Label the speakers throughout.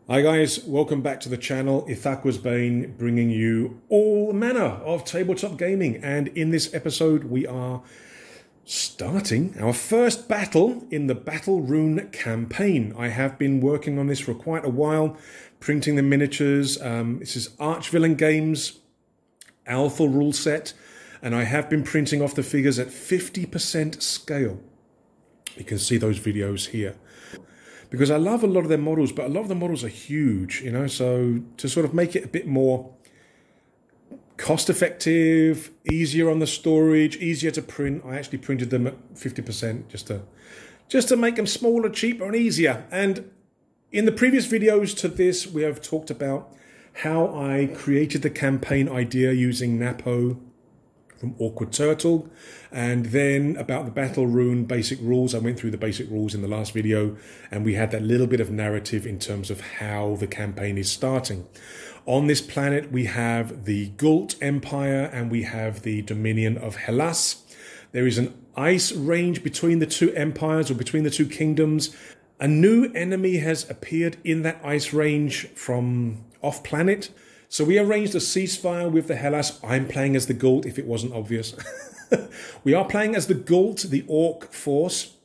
Speaker 1: Hi guys, welcome back to the channel. Ithaqa's Bane bringing you all manner of tabletop gaming, and in this episode we are starting our first battle in the Battlerune Campaign. I have been working on this for quite a while, printing the miniatures. This is Archvillain Games alpha rule set, and I have been printing off the figures at 50% scale. You can see those videos here. Because I love a lot of their models, but a lot of the models are huge, you know, so to sort of make it a bit more cost effective, easier on the storage, easier to print, I actually printed them at 50% just to make them smaller, cheaper and easier. And in the previous videos to this, we have talked about how I created the campaign idea using Napo from Awkward Turtle, and then about the Battlerune basic rules. I went through the basic rules in the last video, and we had that little bit of narrative in terms of how the campaign is starting. On this planet, we have the Ghult Empire and we have the Dominion of Hellas. There is an ice range between the two empires, or between the two kingdoms. A new enemy has appeared in that ice range from off-planet. So we arranged a ceasefire with the Hellas. I'm playing as the Ghult, if it wasn't obvious. We are playing as the Ghult, the Orc force.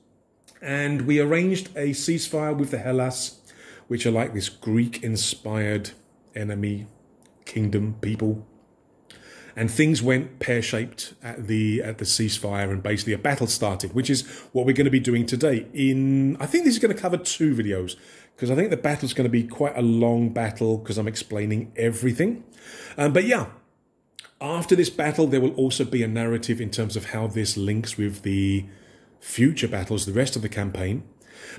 Speaker 1: And we arranged a ceasefire with the Hellas, which are like this Greek-inspired enemy kingdom people. And things went pear-shaped at the ceasefire, and basically a battle started, which is what we're going to be doing today. I think this is going to cover 2 videos, because I think the battle's going to be quite a long battle, because I'm explaining everything. But yeah, after this battle, there will also be a narrative in terms of how this links with the future battles, the rest of the campaign.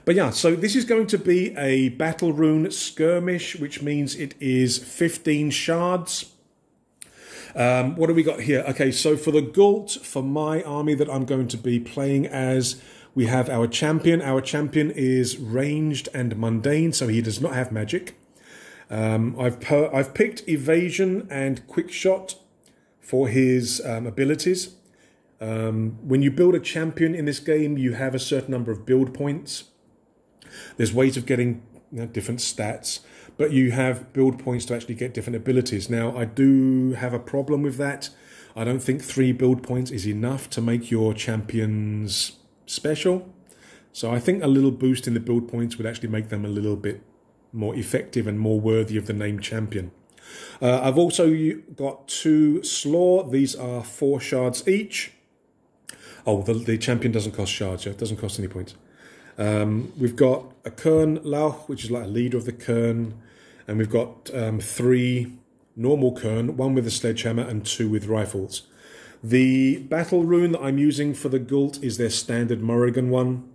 Speaker 1: But yeah, so this is going to be a Battlerune skirmish, which means it is 15 shards. What do we got here? Okay, so for the Ghult, for my army that I'm going to be playing as, we have our champion. Our champion is ranged and mundane, so he does not have magic. I've picked evasion and quick shot for his abilities. When you build a champion in this game, you have a certain number of build points. There's ways of getting different stats, but you have build points to actually get different abilities. Now, I do have a problem with that. I don't think 3 build points is enough to make your champions special. So I think a little boost in the build points would actually make them a little bit more effective and more worthy of the name champion. I've also got 2 Slaw. These are 4 shards each. Oh, the champion doesn't cost shards. It doesn't cost any points. We've got a Kern Lauch, which is like a leader of the Kern. And we've got 3 normal Kern, 1 with a sledgehammer and 2 with rifles. The battle rune that I'm using for the Ghult is their standard Morrigan one.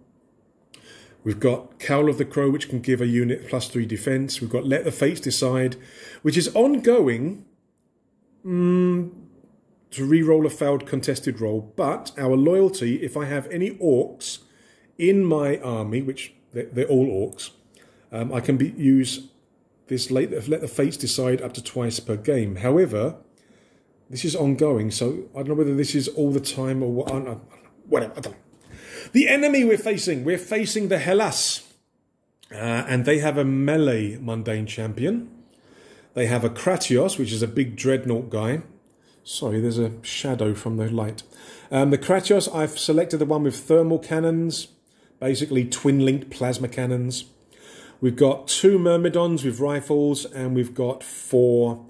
Speaker 1: We've got Cowl of the Crow, which can give a unit +3 defense. We've got Let the Fates Decide, which is ongoing to re-roll a failed contested roll. But our loyalty, if I have any orcs in my army, which they're all orcs, I can use this Let the Fates Decide up to twice per game. However, this is ongoing, so I don't know whether this is all the time or what. Whatever, I don't know. The enemy we're facing the Hellas, and they have a melee mundane champion. They have a Kratios, which is a big dreadnought guy. Sorry, there's a shadow from the light. The Kratios, I've selected the one with thermal cannons, basically twin-linked plasma cannons. We've got 2 Myrmidons with rifles, and we've got 4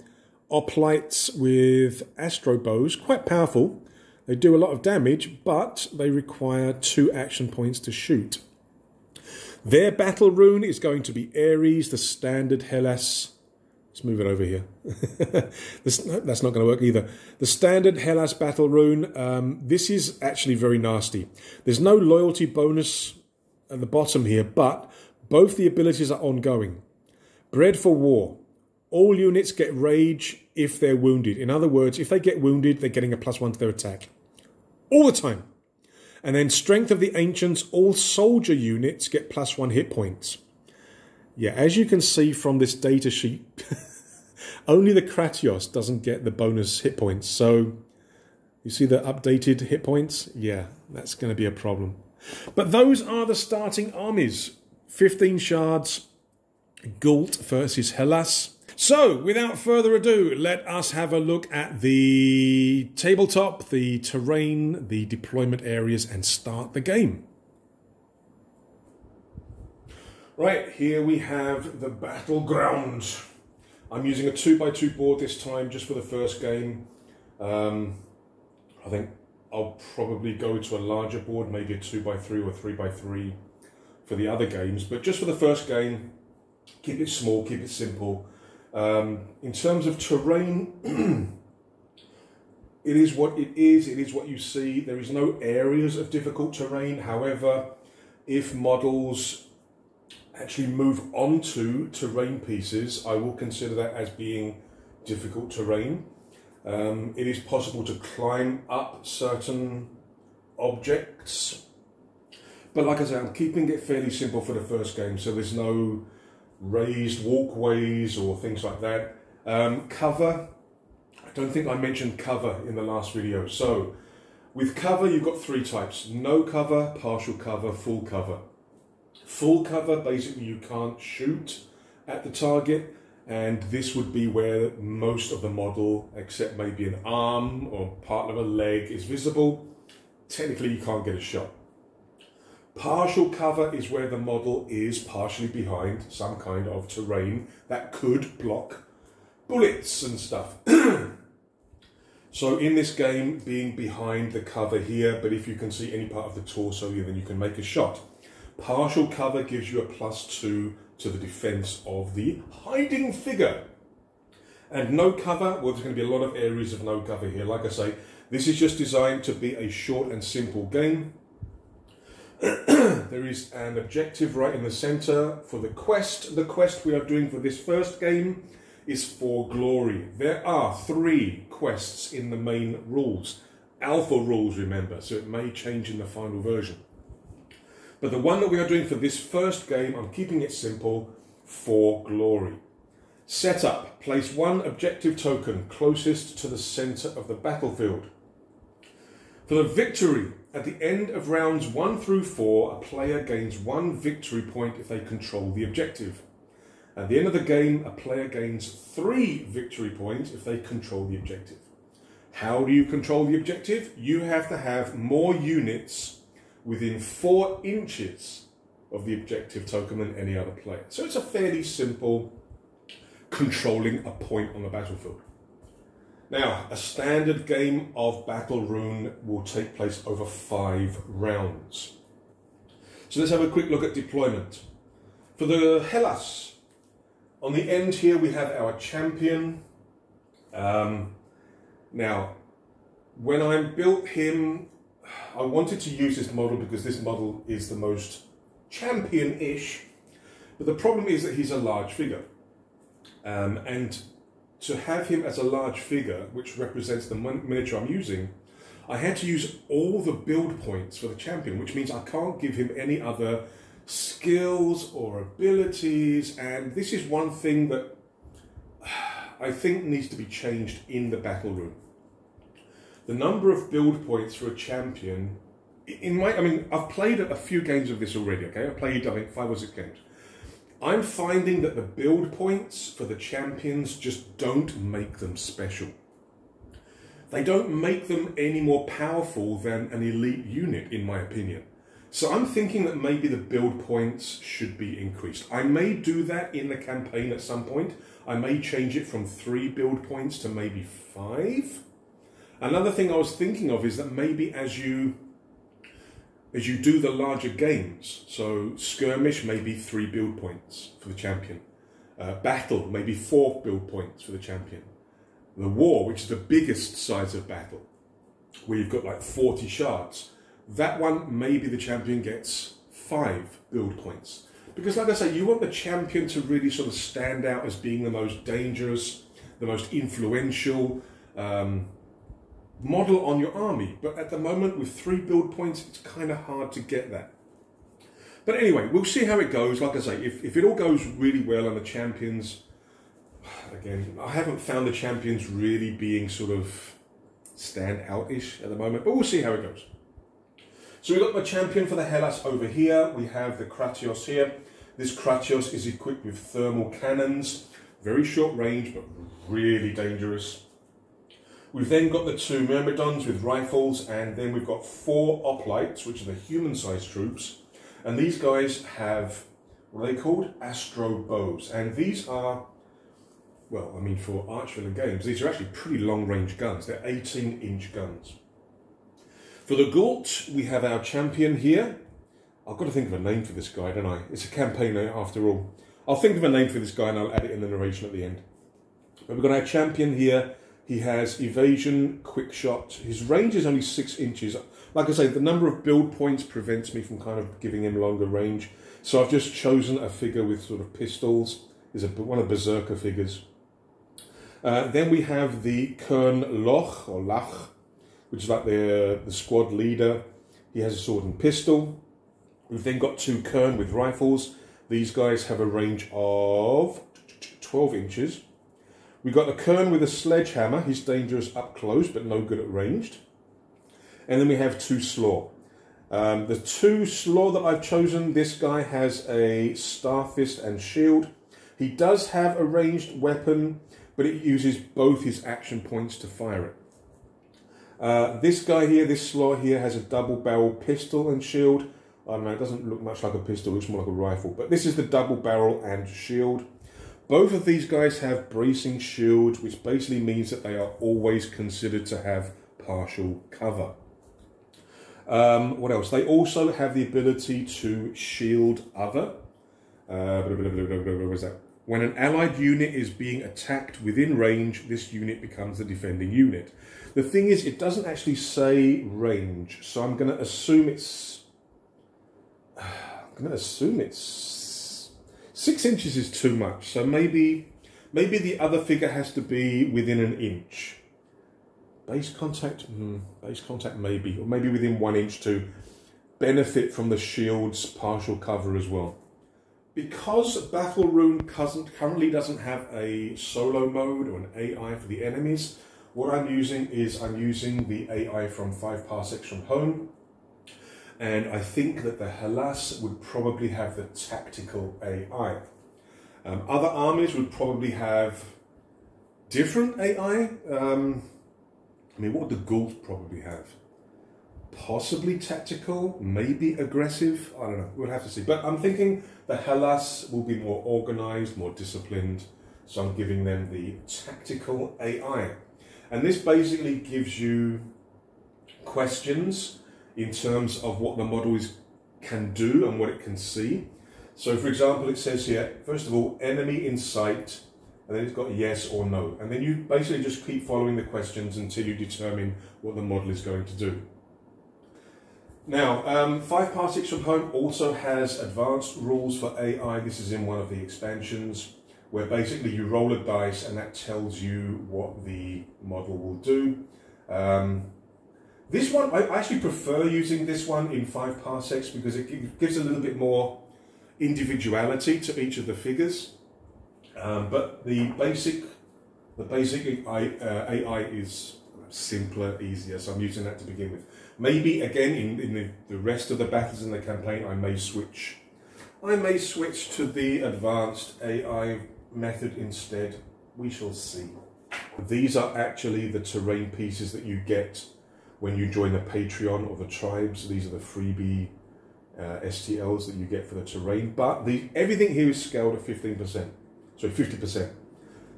Speaker 1: Oplites with astro bows, quite powerful. They do a lot of damage, but they require 2 action points to shoot. Their battle rune is going to be Ares, the standard Hellas. Let's move it over here. That's not going to work either. The standard Hellas battle rune. This is actually very nasty. There's no loyalty bonus at the bottom here, but both the abilities are ongoing. Bred for War. All units get rage if they're wounded. In other words, if they get wounded, they're getting a +1 to their attack. All the time. And then Strength of the Ancients, all soldier units get +1 hit points. Yeah, as you can see from this data sheet, only the Kratios doesn't get the bonus hit points. So, you see the updated hit points? Yeah, that's going to be a problem. But those are the starting armies. 15 shards, Ghult versus Hellas. So, without further ado, let us have a look at the tabletop, the terrain, the deployment areas, and start the game. Right, here we have the battleground. I'm using a 2x2 board this time, just for the first game. I think I'll probably go to a larger board, maybe a 2x3 or 3x3 for the other games. But just for the first game, keep it small, keep it simple. In terms of terrain, it is what it is what you see. There is no areas of difficult terrain. However, if models actually move onto terrain pieces, I will consider that as being difficult terrain. It is possible to climb up certain objects, but like I said, I'm keeping it fairly simple for the first game, so there's no raised walkways or things like that. Cover, I don't think I mentioned cover in the last video. So with cover, you've got three types: no cover, partial cover, full cover. Full cover, basically you can't shoot at the target, and this would be where most of the model, except maybe an arm or part of a leg, is visible. Technically you can't get a shot. Partial cover is where the model is partially behind some kind of terrain that could block bullets and stuff. So in this game, being behind the cover here, but if you can see any part of the torso here, then you can make a shot. Partial cover gives you a +2 to the defense of the hiding figure. And no cover, well, there's going to be a lot of areas of no cover here. Like I say, this is just designed to be a short and simple game. There is an objective right in the center for the quest. The quest we are doing for this first game is for glory. There are 3 quests in the main rules. Alpha rules, remember, so it may change in the final version. But the one that we are doing for this first game, I'm keeping it simple: for glory. Setup: place 1 objective token closest to the center of the battlefield. For the victory, at the end of rounds 1 through 4, a player gains 1 victory point if they control the objective. At the end of the game, a player gains 3 victory points if they control the objective. How do you control the objective? You have to have more units within 4 inches of the objective token than any other player. So it's a fairly simple controlling a point on the battlefield. Now, a standard game of Battlerune will take place over 5 rounds. So let's have a quick look at deployment. For the Hellas, on the end here we have our champion. Now, when I built him, I wanted to use this model because this model is the most champion-ish, but the problem is that he's a large figure. And to have him as a large figure, which represents the miniature I'm using, I had to use all the build points for the champion, which means I can't give him any other skills or abilities, and this is one thing that I think needs to be changed in the Battlerune. The number of build points for a champion, I've played a few games of this already, okay? I've played, I think, 5 or 6 games. I'm finding that the build points for the champions just don't make them special. They don't make them any more powerful than an elite unit, in my opinion. So I'm thinking that maybe the build points should be increased. I may do that in the campaign at some point. I may change it from 3 build points to maybe 5. Another thing I was thinking of is that maybe as you do the larger games, so skirmish maybe 3 build points for the champion, battle maybe 4 build points for the champion, the war, which is the biggest size of battle, where you've got like 40 shards, that one maybe the champion gets 5 build points, because like I say, you want the champion to really sort of stand out as being the most dangerous, the most influential model on your army, but at the moment with 3 build points it's kind of hard to get that. But anyway, we'll see how it goes. Like I say, if it all goes really well and the champions, again, I haven't found the champions really being sort of stand out-ish at the moment, but we'll see how it goes. So we've got the champion for the Hellas over here. We have the Kratios here. This Kratios is equipped with thermal cannons, very short range, but really dangerous. We've then got the 2 Myrmidons with rifles, and then we've got 4 Oplites, which are the human-sized troops. And these guys have, what are they called? Astro bows. And these are, well, I mean, for Archvillain Games, these are actually pretty long-range guns. They're 18-inch guns. For the Ghult, we have our champion here. I've got to think of a name for this guy, don't I? It's a campaign after all. I'll think of a name for this guy and I'll add it in the narration at the end. But we've got our champion here. He has evasion, quick shot. His range is only 6 inches. Like I say, the number of build points prevents me from kind of giving him longer range. So I've just chosen a figure with sort of pistols. Is one of Berserker figures. Then we have the Kern Loch, or Lach, which is like the squad leader. He has a sword and pistol. We've then got 2 Kern with rifles. These guys have a range of 12 inches. We've got the Kern with a sledgehammer. He's dangerous up close, but no good at ranged. And then we have 2 Slaw. The 2 Slaw that I've chosen, this guy has a Star Fist and Shield. He does have a ranged weapon, but it uses both his action points to fire it. This guy here, this Slaw here, has a double barrel pistol and shield. I don't know, it doesn't look much like a pistol, it looks more like a rifle. But this is the double barrel and shield. Both of these guys have bracing shields, which basically means that they are always considered to have partial cover. What else? They also have the ability to shield other. What is that? When an allied unit is being attacked within range, this unit becomes the defending unit. The thing is, it doesn't actually say range, so I'm going to assume it's 6 inches is too much. So maybe the other figure has to be within an inch. Base contact maybe, or maybe within 1 inch to benefit from the shield's partial cover as well. Because Battlerune currently doesn't have a solo mode or an AI for the enemies, what I'm using is the AI from 5 parsecs from home. And I think that the Hellas would probably have the tactical AI. Other armies would probably have different AI. I mean, what would the Ghult probably have? Possibly tactical, maybe aggressive. I don't know, we'll have to see. But I'm thinking the Hellas will be more organized, more disciplined. So I'm giving them the tactical AI. And this basically gives you questions in terms of what the model can do and what it can see. So for example, it says here, first of all, enemy in sight, and then it's got yes or no. And then you basically just keep following the questions until you determine what the model is going to do. Now, 5 parsecs from home also has advanced rules for AI. This is in one of the expansions, where basically you roll a dice and that tells you what the model will do. This one, I actually prefer using this one in 5 parsecs because it gives a little bit more individuality to each of the figures. But the basic AI is simpler, easier, so I'm using that to begin with. Maybe again in the rest of the battles in the campaign I may switch to the advanced AI method instead. We shall see. These are actually the terrain pieces that you get when you join the Patreon or the tribes. These are the freebie STLs that you get for the terrain, but everything here is scaled at 15%. Sorry, 50%.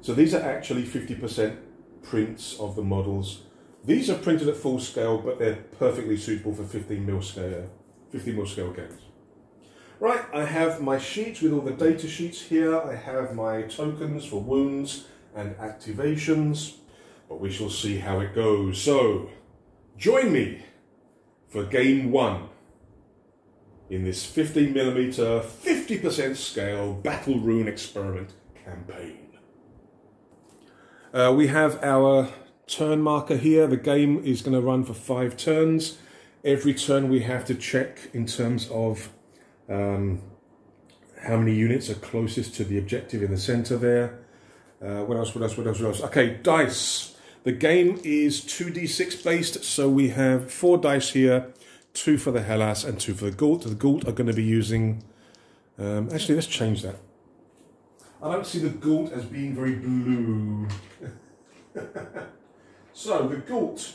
Speaker 1: So these are actually 50% prints of the models. These are printed at full scale, but they're perfectly suitable for 15mm scale games. Right, I have my sheets with all the data sheets here. I have my tokens for wounds and activations, but we shall see how it goes. So, join me for game 1 in this 15mm, 50% scale Battlerune Experiment campaign. We have our turn marker here. The game is going to run for 5 turns. Every turn we have to check in terms of how many units are closest to the objective in the center there. What else? Okay, dice. The game is 2d6 based, so we have 4 dice here, 2 for the Hellas and 2 for the Ghult. The Ghult are going to be using Actually, let's change that. I don't see the Ghult as being very blue. So the Ghult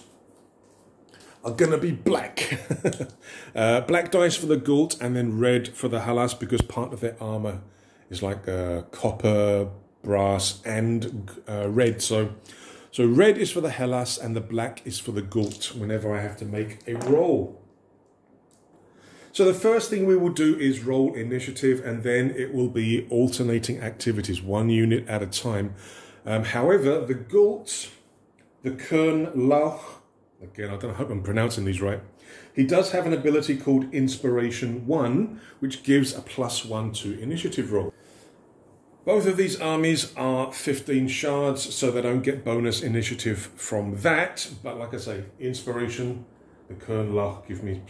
Speaker 1: are going to be black. Black dice for the Ghult and then red for the hahaha, because part of their armor is like copper, brass and red. So red is for the hahaha and the black is for the Ghult whenever I have to make a roll. So the first thing we will do is roll initiative, and then it will be alternating activities, 1 unit at a time. However, the Ghult, the Kernlauch, again, I hope I'm pronouncing these right, he does have an ability called Inspiration 1, which gives a +1 to initiative roll. Both of these armies are 15 shards, so they don't get bonus initiative from that. But like I say, Inspiration, the Kernlauch, give me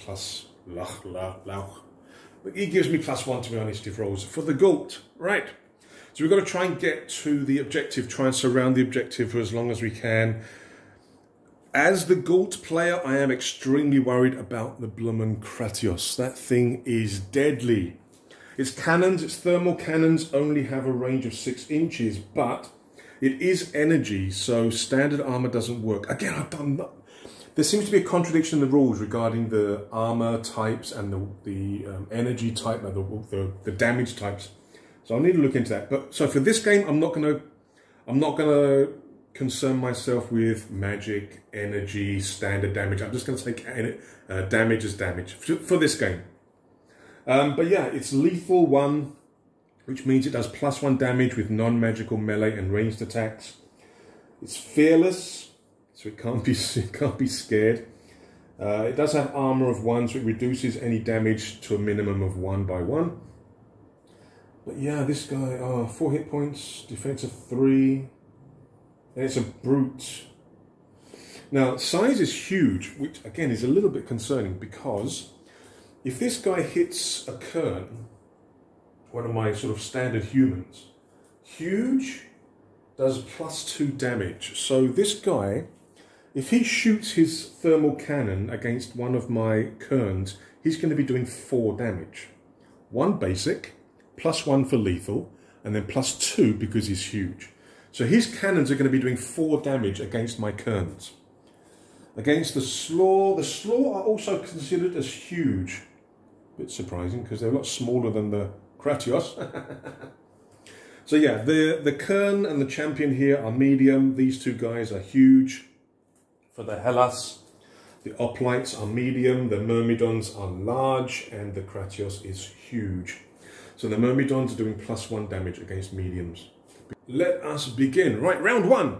Speaker 1: he gives me +1 to my initiative rolls for the Ghult. Right. So we've got to try and get to the objective, try and surround the objective for as long as we can. As the Ghult player, I am extremely worried about the Bloomin' Kratios. That thing is deadly. Its cannons, its thermal cannons only have a range of 6 inches, but it is energy, so standard armor doesn't work. Again, there seems to be a contradiction in the rules regarding the armor types and the energy type, the damage types. So I need to look into that. But so for this game, I'm not gonna concern myself with magic, energy, standard damage. I'm just gonna take damage as damage for this game. But yeah, it's lethal 1, which means it does +1 damage with non-magical melee and ranged attacks. It's fearless, so it can't be scared. It does have armor of 1, so it reduces any damage to a minimum of 1 by 1. But yeah, this guy, 4 hit points, defense of 3, and it's a brute. Now, size is huge, which again is a little bit concerning, because if this guy hits a Kern, one of my sort of standard humans, huge does +2 damage. So this guy, if he shoots his thermal cannon against one of my Kerns, he's going to be doing 4 damage. 1 basic, +1 for lethal, and then +2 because he's huge. So his cannons are going to be doing 4 damage against my Kerns. Against the Slaw are also considered as huge. Bit surprising because they're a lot smaller than the Kratios. So yeah, the Kern and the champion here are medium. These two guys are huge. For the hahaha, the Oplites are medium, the Myrmidons are large, and the Kratios is huge. So the Myrmidons are doing +1 damage against mediums. Let us begin. Right, round 1.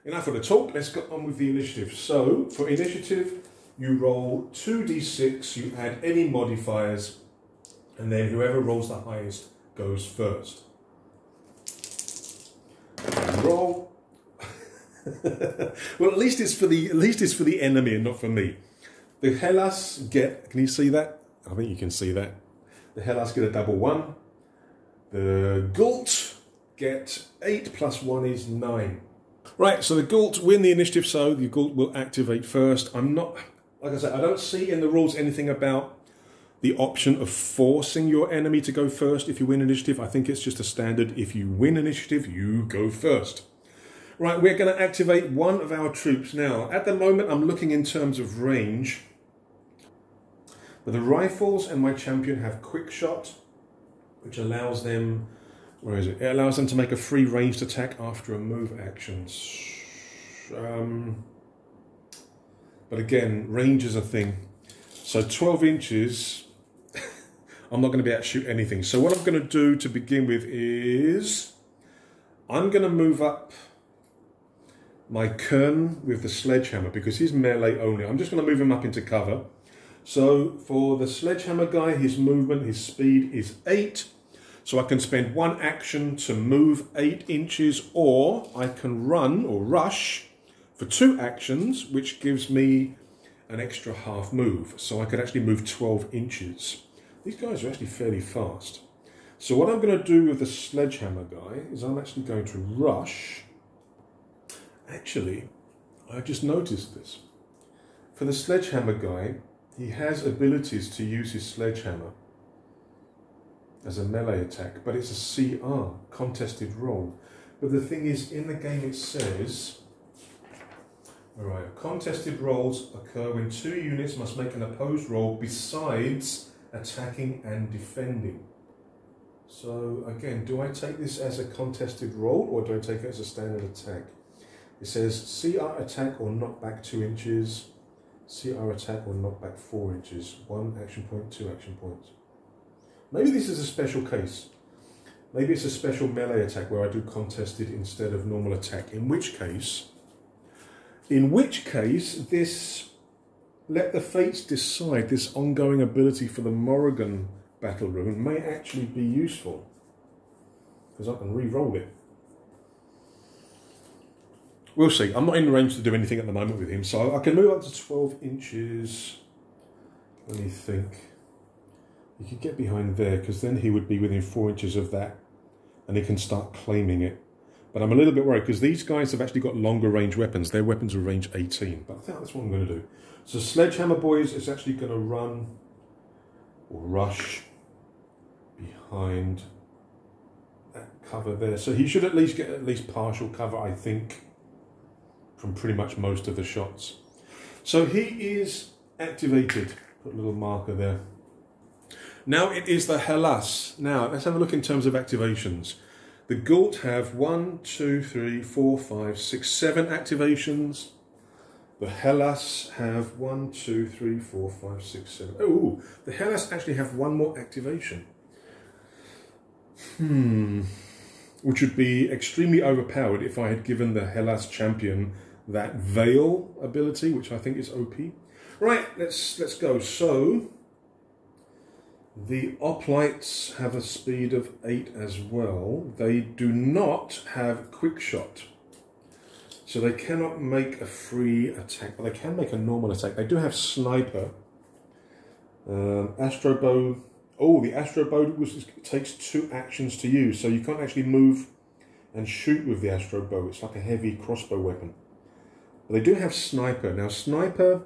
Speaker 1: Enough of the talk, let's get on with the initiative. So, for initiative, you roll 2d6, you add any modifiers, and then whoever rolls the highest goes first. Roll. Well, at least it's for the enemy and not for me. The hahaha get, can you see that? I think you can see that. The hahaha get a double 1. The Ghult get 8 + 1 is 9. Right, so the Ghult win the initiative, so the Ghult will activate first. I'm not, like I said, I don't see in the rules anything about the option of forcing your enemy to go first if you win initiative. I think it's just a standard, if you win initiative, you go first. Right, we're going to activate one of our troops. Now, at the moment, I'm looking in terms of range. But the rifles and my champion have quick shot, which allows them, where is it? It allows them to make a free ranged attack after a move action. But again, range is a thing. So 12 inches, I'm not going to be able to shoot anything. So what I'm going to do to begin with is, I'm going to move up my Kern with the sledgehammer because he's melee only. I'm just going to move him up into cover. So for the sledgehammer guy, his movement, his speed is 8. So I can spend 1 action to move 8 inches, or I can run or rush for 2 actions, which gives me an extra half move. So I could actually move 12 inches. These guys are actually fairly fast. So what I'm going to do with the sledgehammer guy is I'm actually going to rush. Actually, I just noticed this. For the sledgehammer guy, he has abilities to use his sledgehammer. as a melee attack, but it's a CR, contested roll. But the thing is, in the game it says, alright, contested rolls occur when 2 units must make an opposed roll besides attacking and defending. So again, do I take this as a contested roll or do I take it as a standard attack? It says CR attack or knockback 2 inches, CR attack or knockback 4 inches, 1 action point, 2 action points. Maybe this is a special case. Maybe it's a special melee attack where I do contested instead of normal attack, in which case this let the fates decide, this ongoing ability for the Morrigan battle rune may actually be useful, because I can re-roll it. We'll see. I'm not in range to do anything at the moment with him, so I can move up to 12 inches. Let me think. He could get behind there, because then he would be within 4 inches of that, and he can start claiming it. But I'm a little bit worried, because these guys have actually got longer range weapons. Their weapons are range 18, but I think that's what I'm going to do. So Sledgehammer Boys is actually going to run or rush behind that cover there. So he should at least get at least partial cover, I think, from pretty much most of the shots. So he is activated. Put a little marker there. Now it is the Hellas. Now let's have a look in terms of activations. The Ghult have 1, 2, 3, 4, 5, 6, 7 activations. The Hellas have 1, 2, 3, 4, 5, 6, 7. Oh, the Hellas actually have 1 more activation. Which would be extremely overpowered if I had given the Hellas champion that Veil ability, which I think is OP. Right, let's go. So the Oplites have a speed of 8 as well. They do not have quick shot, so they cannot make a free attack, but they can make a normal attack. They do have sniper, astro bow. Oh, the astro bow takes 2 actions to use, so you can't actually move and shoot with the astro bow. It's like a heavy crossbow weapon. But they do have sniper. Now sniper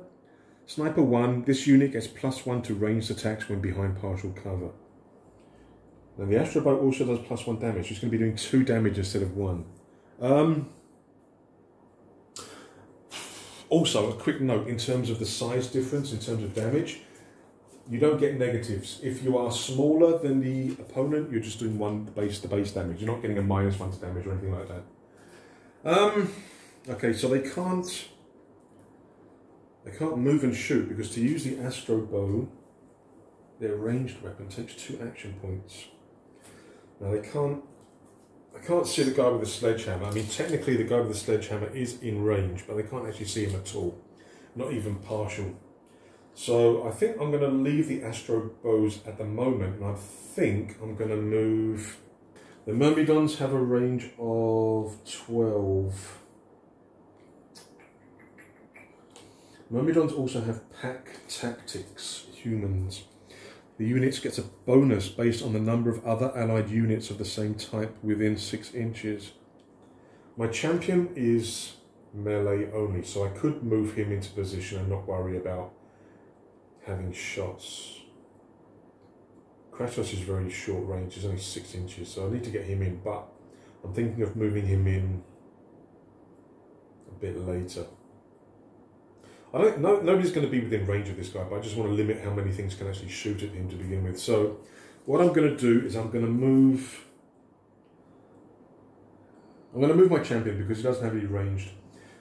Speaker 1: 1, this unit gets +1 to ranged attacks when behind partial cover. Now the astro bow also does +1 damage. It's going to be doing 2 damage instead of 1. Also, a quick note in terms of the size difference, in terms of damage, you don't get negatives. If you are smaller than the opponent, you're just doing the base damage. You're not getting a -1 to damage or anything like that. Okay, so they can't move and shoot, because to use the astro bow, their ranged weapon takes 2 action points. Now I can't see the guy with the sledgehammer. I mean, technically the guy with the sledgehammer is in range, but they can't actually see him at all, not even partial. So I think I'm going to leave the astro bows at the moment, and I think I'm going to move. The Myrmidons have a range of 12. Myrmidons also have pack tactics, humans. The units gets a bonus based on the number of other allied units of the same type within 6 inches. My champion is melee only, so I could move him into position and not worry about having shots. Kratos is very short range, he's only 6 inches, so I need to get him in, but I'm thinking of moving him in a bit later. I don't know, nobody's going to be within range of this guy, but I just want to limit how many things can actually shoot at him to begin with. So what I'm going to do is I'm going to move my champion, because he doesn't have any ranged.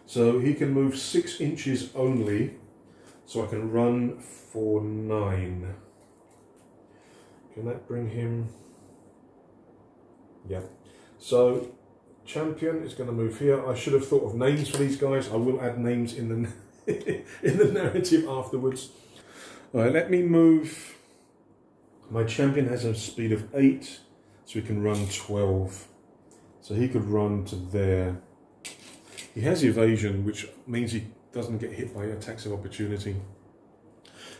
Speaker 1: So he can move 6 inches only, so I can run for 9. Can that bring him? Yeah. So champion is going to move here. I should have thought of names for these guys. I will add names in the in the narrative afterwards. All right, let me move. My champion has a speed of 8, so he can run 12. So he could run to there. He has evasion, which means he doesn't get hit by attacks of opportunity.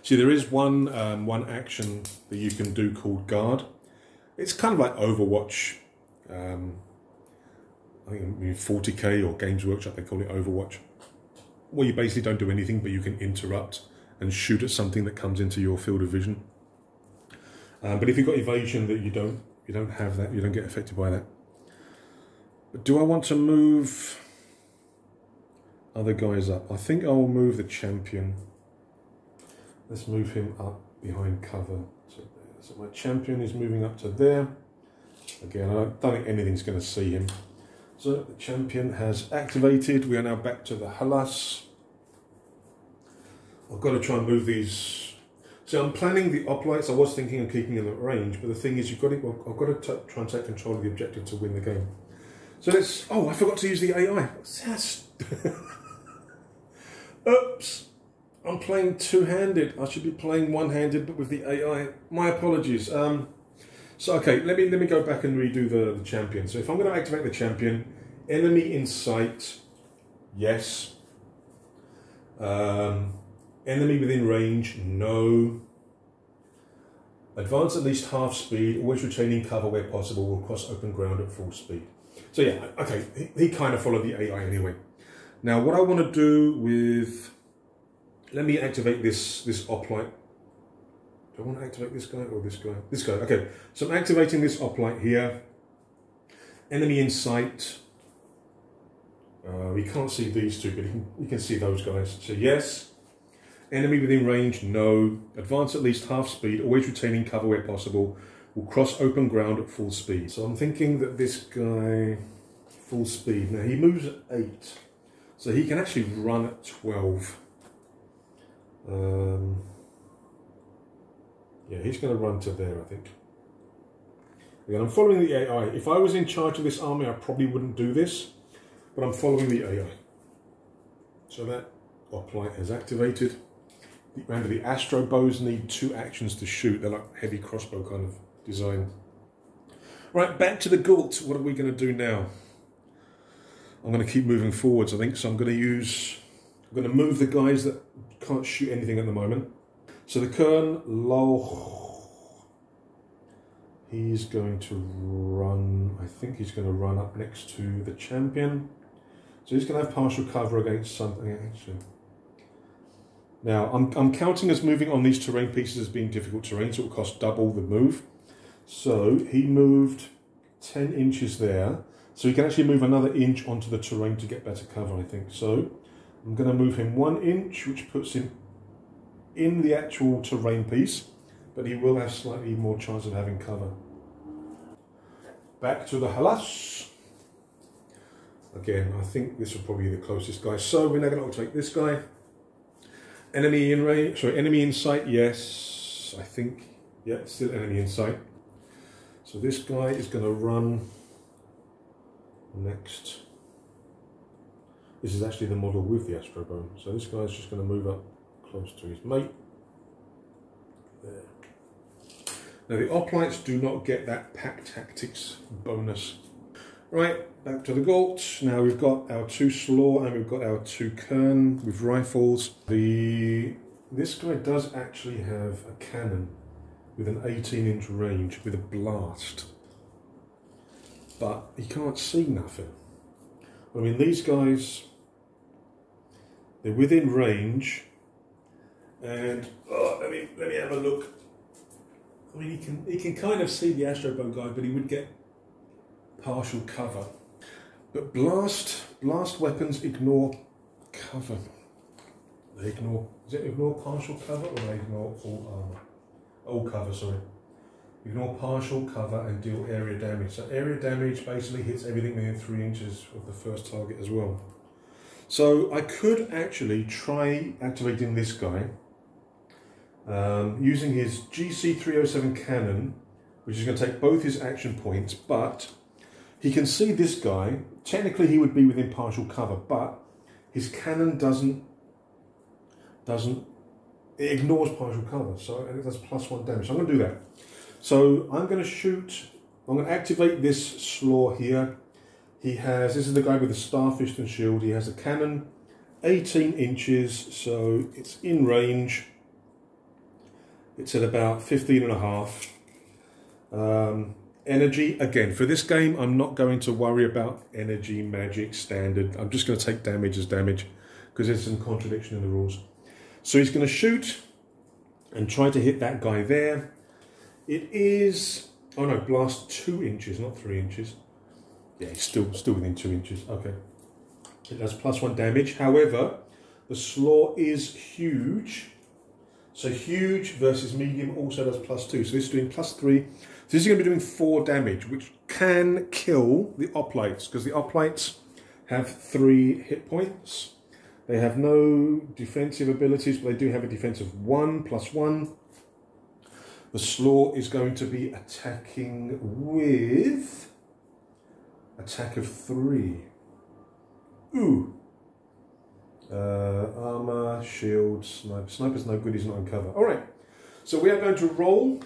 Speaker 1: See, there is one action that you can do called guard. It's kind of like Overwatch. I think 40k or Games Workshop, they call it Overwatch. Well, you basically don't do anything, but you can interrupt and shoot at something that comes into your field of vision. But if you've got evasion, that you don't have that, you don't get affected by that. But do I want to move other guys up? I think I will move the champion. Let's move him up behind cover. So my champion is moving up to there. Again, I don't think anything's going to see him. So the champion has activated. We are now back to the Halas. I've got to try and move these. So I'm planning the oplites. I was thinking of keeping them at range, but the thing is, I've got to try and take control of the objective to win the game. So let's. Oh, I forgot to use the AI. Oops. I'm playing two-handed. I should be playing one-handed, but with the AI. My apologies. So okay, let me go back and redo the champion. So if I'm going to activate the champion, enemy in sight, yes. Enemy within range, no. Advance at least half speed, always retaining cover where possible, will cross open ground at full speed. So yeah, okay, he kind of followed the AI anyway. Now what I want to do with, let me activate this oplite. Do I want to activate this guy or this guy? This guy, okay. So I'm activating this oplite here. Enemy in sight. We can't see these two, but you can see those guys. So yes. Enemy within range, no. Advance at least half speed, always retaining cover where possible. Will cross open ground at full speed. So I'm thinking that this guy, full speed. Now he moves at 8. So he can actually run at 12. Yeah, he's going to run to there, I think. Again, I'm following the AI. If I was in charge of this army, I probably wouldn't do this. But I'm following the AI. So that oplite has activated. Remember, the Astro bows need 2 actions to shoot. They're like heavy crossbow kind of design. Right, back to the Ghult. What are we going to do now? I'm going to keep moving forwards, I think. So I'm going to move the guys that can't shoot anything at the moment. So the Kern Loch, he's going to run. I think he's going to run up next to the champion. So he's going to have partial cover against something actually. Now, I'm counting as moving on these terrain pieces as being difficult terrain, so it will cost double the move. So he moved 10 inches there. So he can actually move another inch onto the terrain to get better cover, I think. So I'm going to move him 1 inch, which puts him in the actual terrain piece, but he will have slightly more chance of having cover. Back to the Halas. Again, I think this will probably be the closest guy. So we're now going to activate this guy. Enemy in range, sorry, enemy in sight, yes, I think, yeah, still enemy in sight. So this guy is going to run next. This is actually the model with the Astro Bone. So this guy's just going to move up close to his mate. There. Now the Oplites do not get that pack tactics bonus. Right, back to the Ghult. Now we've got our 2 Slaw and we've got our 2 Kern with rifles. This guy does actually have a cannon with an 18-inch range with a blast. But he can't see nothing. I mean, these guys, they're within range, and let me have a look. I mean, he can kind of see the Astro Bow guy, but he would get partial cover. But blast weapons ignore cover. They ignore, is it ignore partial cover or they ignore all armor? All cover, sorry. Ignore partial cover and deal area damage. So area damage basically hits everything within 3 inches of the first target as well. So I could actually try activating this guy using his GC307 cannon, which is going to take both his action points, but he can see this guy. Technically he would be within partial cover, but his cannon doesn't, it ignores partial cover, so it does +1 damage. So I'm going to do that. So I'm going to shoot, I'm going to activate this Slaw here. He has, this is the guy with the starfish and shield. He has a cannon, 18 inches, so it's in range. It's at about 15.5. Energy, again, for this game, I'm not going to worry about energy, magic, standard. I'm just going to take damage as damage because there's some contradiction in the rules. So he's going to shoot and try to hit that guy there. It is, oh no, blast 2 inches, not 3 inches. Yeah, he's still within 2 inches. Okay. It does +1 damage. However, the slaw is huge. So huge versus medium also does +2. So this is doing +3. So this is going to be doing 4 damage, which can kill the Oplites, because the Oplites have 3 hit points. They have no defensive abilities, but they do have a defense of 1 +1. The slaw is going to be attacking with attack of 3. Ooh. Armor, shield, sniper. Sniper's no good, he's not on cover. Alright, so we are going to roll.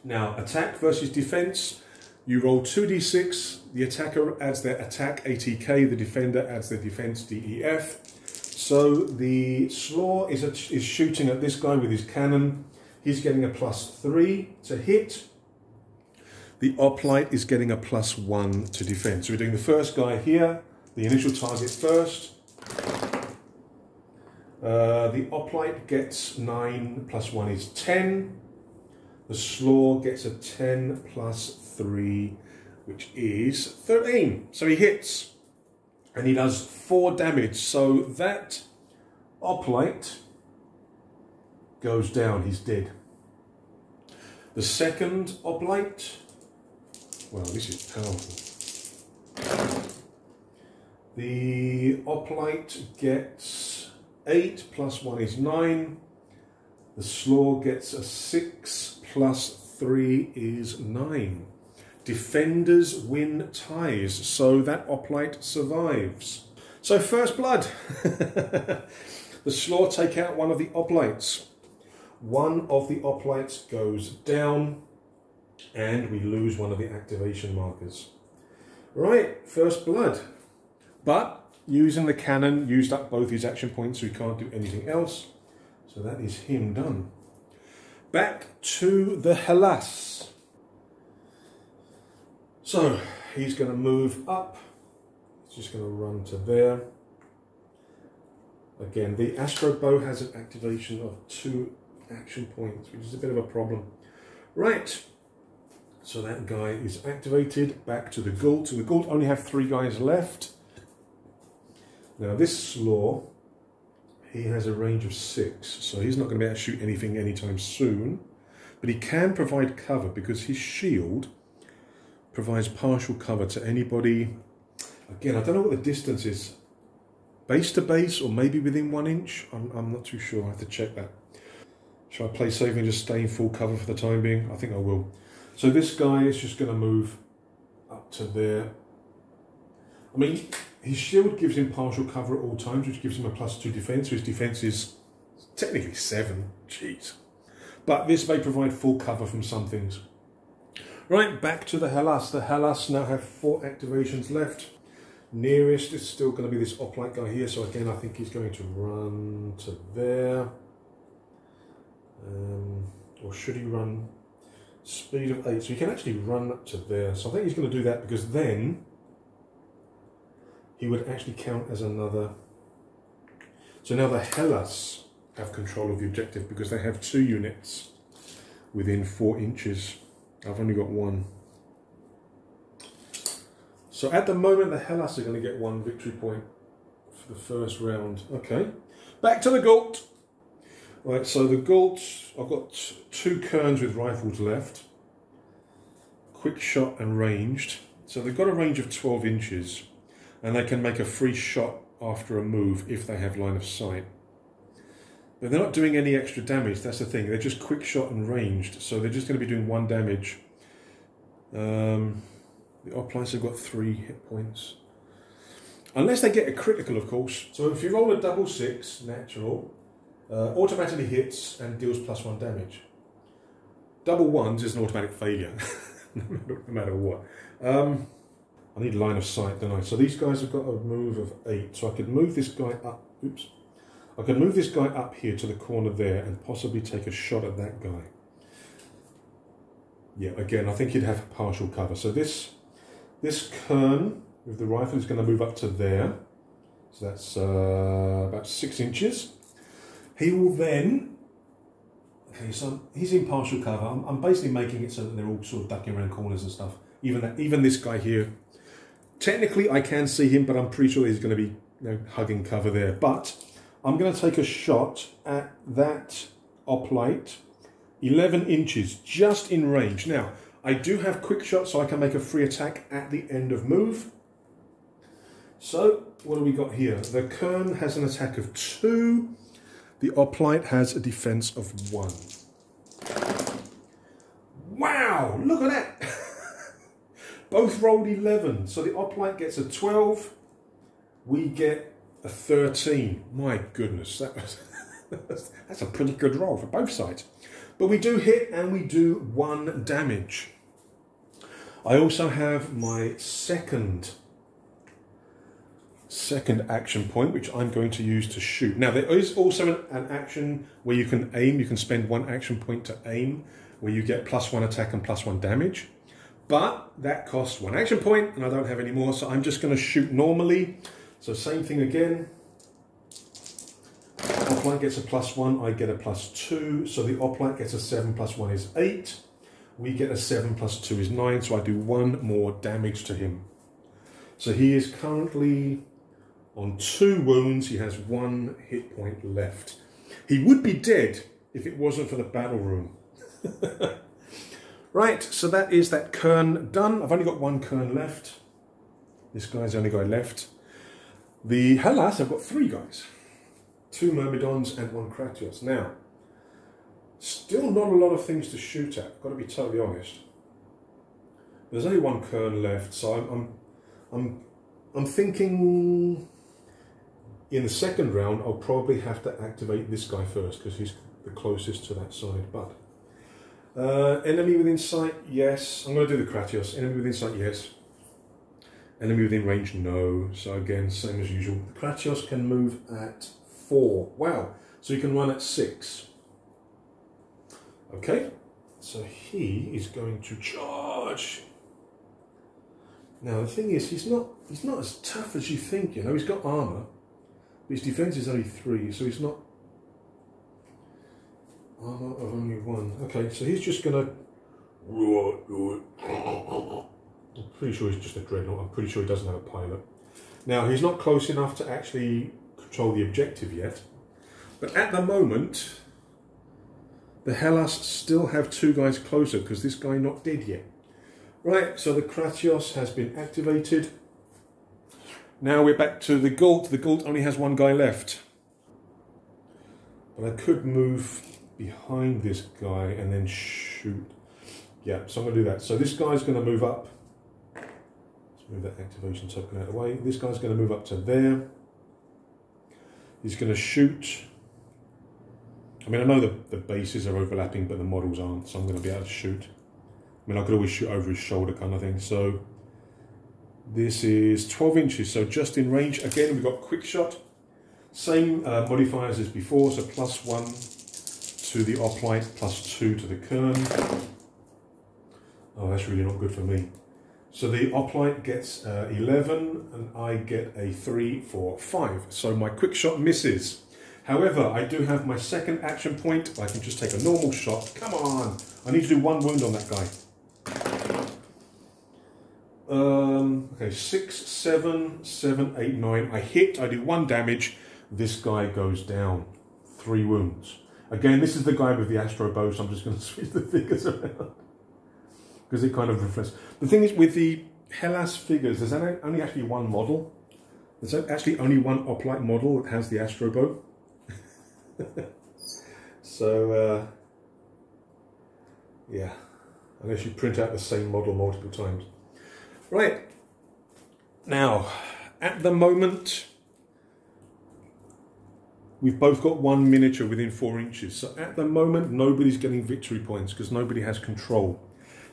Speaker 1: Now, attack versus defense. You roll 2d6. The attacker adds their attack ATK, the defender adds their defense DEF. So the slaw is shooting at this guy with his cannon. He's getting a +3 to hit. The Oplite is getting a +1 to defend. So we're doing the first guy here, the initial target first. The Oplite gets 9 +1 is 10. The slaw gets a 10 +3, which is 13. So he hits, and he does 4 damage. So that Oplite goes down, he's dead. The second Oplite, well, this is powerful. The Oplite gets 8 +1 is 9. The slaw gets a 6 +3 is 9. Defenders win ties, so that Oplite survives. So first blood. The slaw take out one of the Oplites. One of the Oplites goes down, and we lose one of the activation markers. Right, first blood. But using the cannon used up both his action points, so he can't do anything else. So that is him done. Back to the Hellas. So he's going to move up. He's just going to run to there. Again, the Astro Bow has an activation of 2 action points, which is a bit of a problem. Right, so that guy is activated. Back to the Ghult. So the Ghult only have 3 guys left. Now this slaw, he has a range of 6, so he's not going to be able to shoot anything anytime soon. But he can provide cover because his shield provides partial cover to anybody. Again, I don't know what the distance is. Base to base, or maybe within 1 inch. I'm not too sure. I have to check that. Shall I play safe and just stay in full cover for the time being? I think I will. So this guy is just going to move up to there. I mean, his shield gives him partial cover at all times, which gives him a +2 defense. So his defense is technically 7. Jeez. But this may provide full cover from some things. Right, back to the Hellas. The Hellas now have 4 activations left. Nearest is still going to be this Oplite guy here. So again, I think he's going to run to there. Or should he run speed of 8? So he can actually run up to there. So I think he's going to do that, because then he would actually count as another. So now the Hellas have control of the objective because they have 2 units within 4 inches. I've only got 1. So at the moment, the Hellas are going to get 1 victory point for the first round. Okay, back to the Ghult. Right, so the Ghult, I've got 2 Kerns with rifles left. Quick shot and ranged. So they've got a range of 12 inches. And they can make a free shot after a move if they have line of sight. But they're not doing any extra damage, that's the thing. They're just quick shot and ranged, so they're just going to be doing 1 damage. The Oplites have got 3 hit points. Unless they get a critical, of course. So if you roll a double 6, natural, automatically hits and deals +1 damage. Double 1s is an automatic failure, no matter what. I need line of sight, don't I? So these guys have got a move of 8. So I could move this guy up. Oops. I could move this guy up here to the corner there and possibly take a shot at that guy. Yeah, again, I think he'd have partial cover. So this Kern with the rifle is going to move up to there. So that's about 6 inches. He will then Okay, so he's in partial cover. I'm basically making it so that they're all sort of ducking around corners and stuff. Even this guy here. Technically, I can see him, but I'm pretty sure he's going to be hugging cover there. But I'm going to take a shot at that hoplite, 11 inches, just in range. Now, I do have quick shot, so I can make a free attack at the end of move. So, what do we got here? The Kern has an attack of 2. The hoplite has a defense of 1. Wow, look at that! Both rolled 11, so the hoplite gets a 12. We get a 13. My goodness, that's a pretty good roll for both sides. But we do hit and we do 1 damage. I also have my second action point, which I'm going to use to shoot. Now, there is also an action where you can aim. You can spend 1 action point to aim, where you get +1 attack and +1 damage. But that costs 1 action point, and I don't have any more, so I'm just going to shoot normally. So same thing again. Hoplite gets a +1, I get a +2. So the hoplite gets a 7 + 1 is 8. We get a 7 + 2 is 9, so I do 1 more damage to him. So he is currently on 2 wounds. He has 1 hit point left. He would be dead if it wasn't for the battle room. Right, so that is that Kern done. I've only got 1 Kern left. This guy's the only guy left. The Hellas, I've got 3 guys. 2 Myrmidons and 1 Kratios. Now, still not a lot of things to shoot at, I've got to be totally honest. There's only 1 Kern left, so I'm thinking in the second round I'll probably have to activate this guy first because he's the closest to that side. But enemy within sight, yes. I'm going to do the Kratios. Enemy within sight, yes. Enemy within range, no. So again, same as usual. The Kratios can move at 4. Wow. So you can run at 6. Okay. So he is going to charge. Now the thing is, he's not as tough as you think. You know, he's got armor, but his defense is only 3, so he's not armor of only 1. Okay, so he's just gonna. I'm pretty sure he's just a dreadnought. I'm pretty sure he doesn't have a pilot. Now he's not close enough to actually control the objective yet, but at the moment, the Hellas still have 2 guys closer because this guy not dead yet. Right, so the Kratios has been activated. Now we're back to the Ghult. The Ghult only has 1 guy left. But I could move behind this guy and then shoot. Yeah, so I'm going to do that. So this guy's going to move up. Let's move that activation token out of the way. This guy's going to move up to there. He's going to shoot. I mean, I know the bases are overlapping, but the models aren't, so I'm going to be able to shoot. I mean, I could always shoot over his shoulder kind of thing. So this is 12 inches, so just in range. Again, we've got quick shot. Same modifiers as before, so +1 to the hoplite, +2 to the Kern. Oh, that's really not good for me. So the hoplite gets 11, and I get a 3, 4, 5. So my quick shot misses. However, I do have my second action point. I can just take a normal shot. Come on! I need to do 1 wound on that guy. Okay, 6, 7, 7, 8, 9. I hit, I do 1 damage. This guy goes down. 3 wounds. Again, this is the guy with the astro bow, so I'm just going to switch the figures around. Because it kind of reflects. The thing is, with the Hellas figures, there's only actually 1 model. There's actually only 1 hoplite model that has the astro bow. So, yeah. Unless you print out the same model multiple times. Right. Now, at the moment, we've both got 1 miniature within 4 inches. So at the moment, nobody's getting victory points because nobody has control.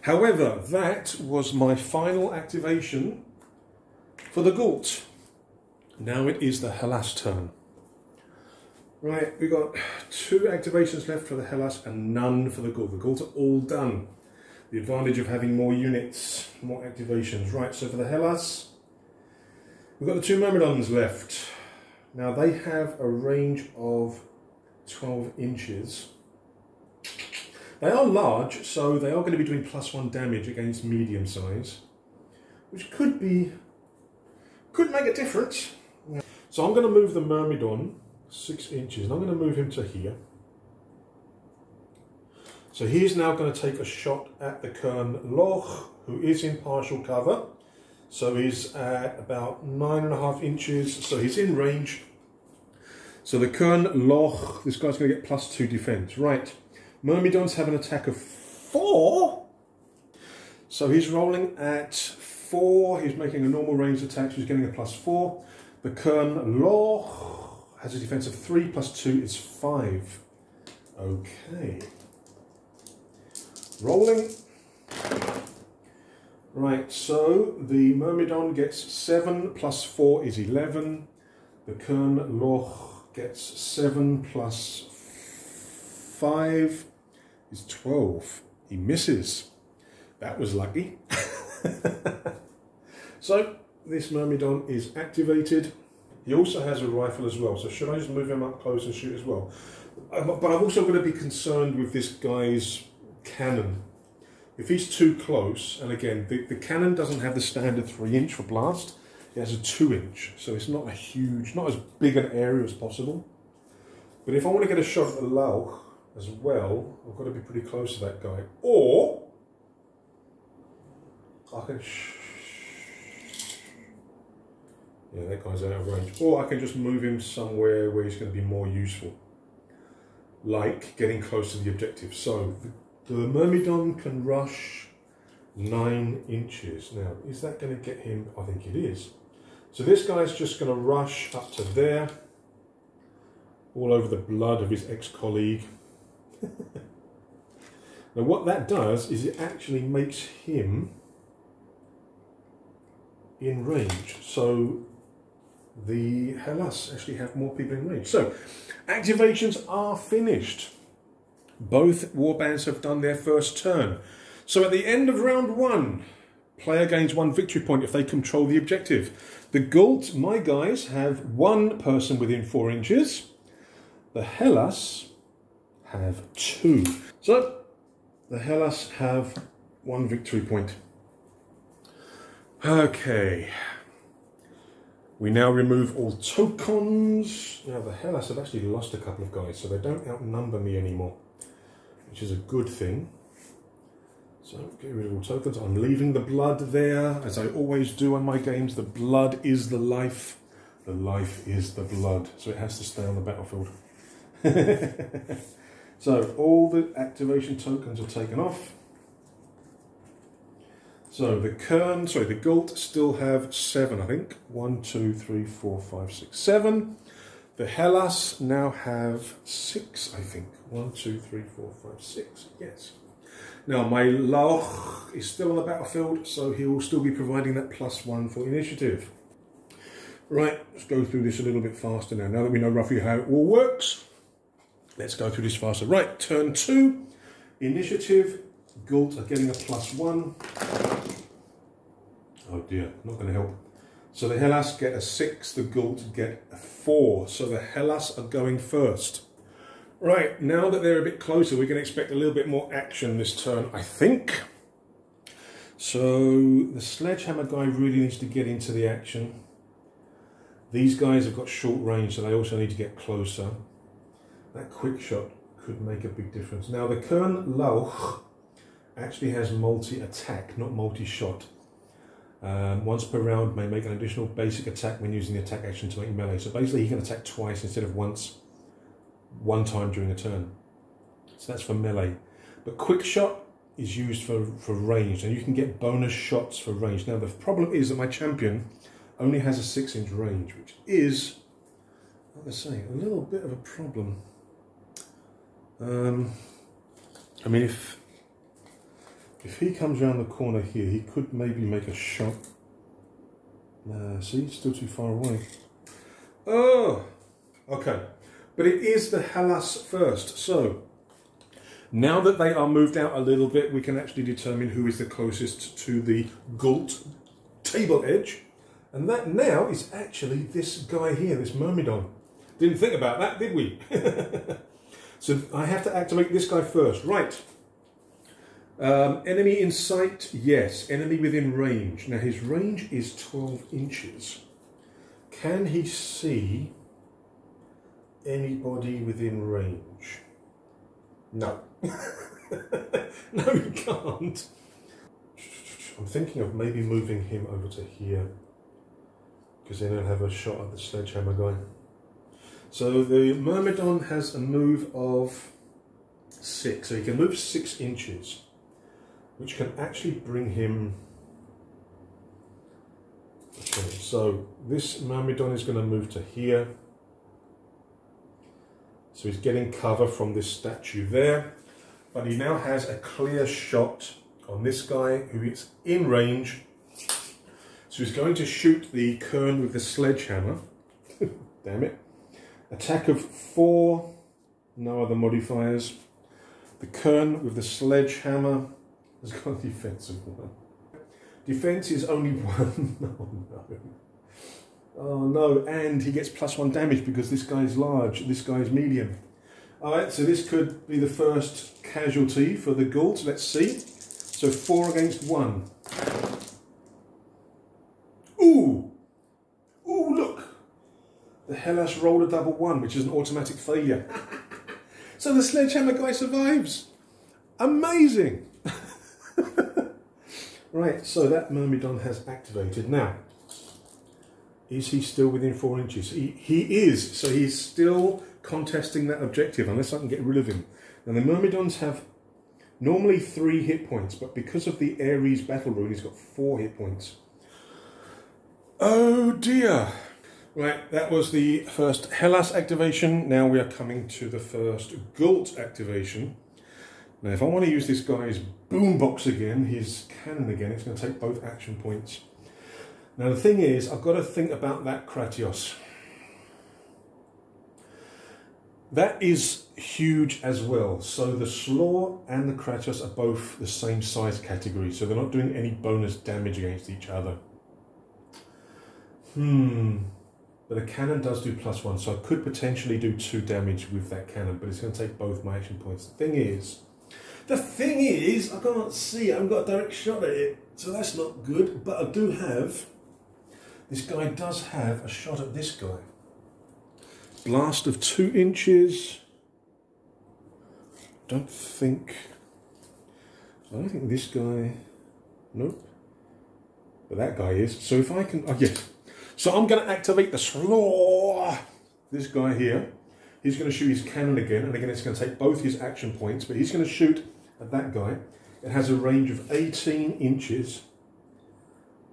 Speaker 1: However, that was my final activation for the Ghult. Now it is the Hellas turn. Right, we've got 2 activations left for the Hellas and none for the Ghult. The Ghult are all done. The advantage of having more units, more activations. Right, so for the Hellas, we've got the 2 Myrmidons left. Now they have a range of 12 inches. They are large, so they are going to be doing +1 damage against medium size, which could make a difference. So I'm going to move the Myrmidon 6 inches, and I'm going to move him to here. So he's now going to take a shot at the Kern Loch, who is in partial cover. So he's at about 9.5 inches, so he's in range. So the Kern Loch, this guy's going to get +2 defense. Right, Myrmidons have an attack of 4. So he's rolling at 4. He's making a normal ranged attack, so he's getting a +4. The Kern Loch has a defense of 3, +2 is 5. Okay. Rolling. Right, so the Myrmidon gets 7 +4 is 11. The Kern Loch gets 7 +5 is 12. He misses. That was lucky. So this Myrmidon is activated. He also has a rifle as well, so should I just move him up close and shoot as well? But I'm also going to be concerned with this guy's cannon. If he's too close, and again, the cannon doesn't have the standard 3-inch for blast, it has a 2-inch, so it's not a huge, not as big an area as possible. But if I want to get a shot at the Lauch as well, I've got to be pretty close to that guy. Or I can, yeah, that guy's out of range. Or I can just move him somewhere where he's going to be more useful, like getting close to the objective. So the Myrmidon can rush 9 inches. Now, is that going to get him? I think it is. So this guy's just going to rush up to there, all over the blood of his ex-colleague. Now what that does is it actually makes him in range. So the Hellas actually have more people in range. So activations are finished. Both warbands have done their first turn. So at the end of round 1, player gains 1 victory point if they control the objective. The Ghult, my guys, have 1 person within 4 inches. The Hellas have 2. So the Hellas have 1 victory point. Okay. We now remove all tokens. Now the Hellas have actually lost a couple of guys, so they don't outnumber me anymore, which is a good thing. So get rid of all tokens. I'm leaving the blood there, as I always do on my games. The blood is the life. The life is the blood. So it has to stay on the battlefield. So all the activation tokens are taken off. So the Ghult still have 7, I think. 1, 2, 3, 4, 5, 6, 7. The Hellas now have 6, I think. 1, 2, 3, 4, 5, 6. Yes. Now my Lauch is still on the battlefield, so he will still be providing that +1 for initiative. Right, let's go through this a little bit faster now. Now that we know roughly how it all works, let's go through this faster. Right, turn 2, initiative. Ghult are getting a +1. Oh dear, not going to help. So the Hellas get a 6, the Ghult get a 4. So the Hellas are going first. Right, now that they're a bit closer, we can expect a little bit more action this turn, I think. So the Sledgehammer guy really needs to get into the action. These guys have got short range, so they also need to get closer. That quick shot could make a big difference. Now the Kern Lauch actually has multi-attack, not multi-shot. Once per round may make an additional basic attack when using the attack action to make melee. So basically he can attack twice instead of once, one time during a turn. So that's for melee. But quick shot is used for range, and you can get bonus shots for range. Now the problem is that my champion only has a 6-inch range, which is, like I say, a little bit of a problem. I mean, if he comes around the corner here, he could maybe make a shot. See, still too far away. Oh, okay. But it is the Hellas first. So now that they are moved out a little bit, we can actually determine who is the closest to the Ghult table edge. And that now is actually this guy here, this Myrmidon. Didn't think about that, did we? So I have to activate this guy first. Right. Enemy in sight, yes. Enemy within range. Now his range is 12 inches. Can he see anybody within range? No. No, he can't. I'm thinking of maybe moving him over to here, because then he'll have a shot at the sledgehammer guy. So the Myrmidon has a move of 6, so he can move 6 inches, which can actually bring him... Okay, so this Myrmidon is going to move to here. So he's getting cover from this statue there, but he now has a clear shot on this guy who is in range. So he's going to shoot the Kern with the sledgehammer. Damn it. Attack of 4, no other modifiers. The Kern with the sledgehammer has got a defense of 1. Defense is only 1. Oh no. Oh no, and he gets +1 damage because this guy's large, this guy's medium. Alright, so this could be the first casualty for the Ghult. Let's see. So 4 against 1. Ooh! Ooh, look! The Hellas rolled a double 1, which is an automatic failure. So the sledgehammer guy survives. Amazing! Right, so that Myrmidon has activated. Now, is he still within 4 inches? He is, so he's still contesting that objective, unless I can get rid of him. Now the Myrmidons have normally 3 hit points, but because of the Ares battle rune, he's got 4 hit points. Oh dear! Right, that was the first Hellas activation. Now we are coming to the first Ghult activation. Now if I want to use this guy's boombox again, his cannon again, it's going to take both action points. Now the thing is, I've got to think about that Kratios. That is huge as well. So the Slaw and the Kratios are both the same size category, so they're not doing any bonus damage against each other. But a cannon does do +1, so I could potentially do 2 damage with that cannon, but it's going to take both my action points. The thing is, I can't see, I haven't got a direct shot at it, so that's not good, but I do have... This guy does have a shot at this guy. Blast of 2 inches. I don't think this guy... Nope. But that guy is. So if I can... Oh, yeah. So I'm going to activate the Slaw. This guy here. He's going to shoot his cannon again. And again, it's going to take both his action points. But he's going to shoot at that guy. It has a range of 18 inches.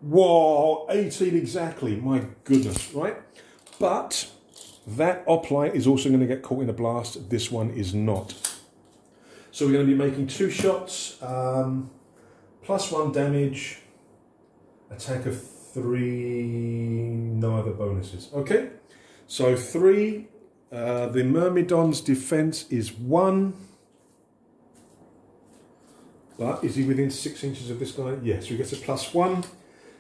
Speaker 1: Whoa, 18 exactly, my goodness, right? But that Oplite is also going to get caught in a blast. This one is not. So we're going to be making 2 shots, +1 damage, attack of 3, no other bonuses. Okay, so 3, the Myrmidon's defense is 1. But is he within 6 inches of this guy? Yes, so he gets a +1.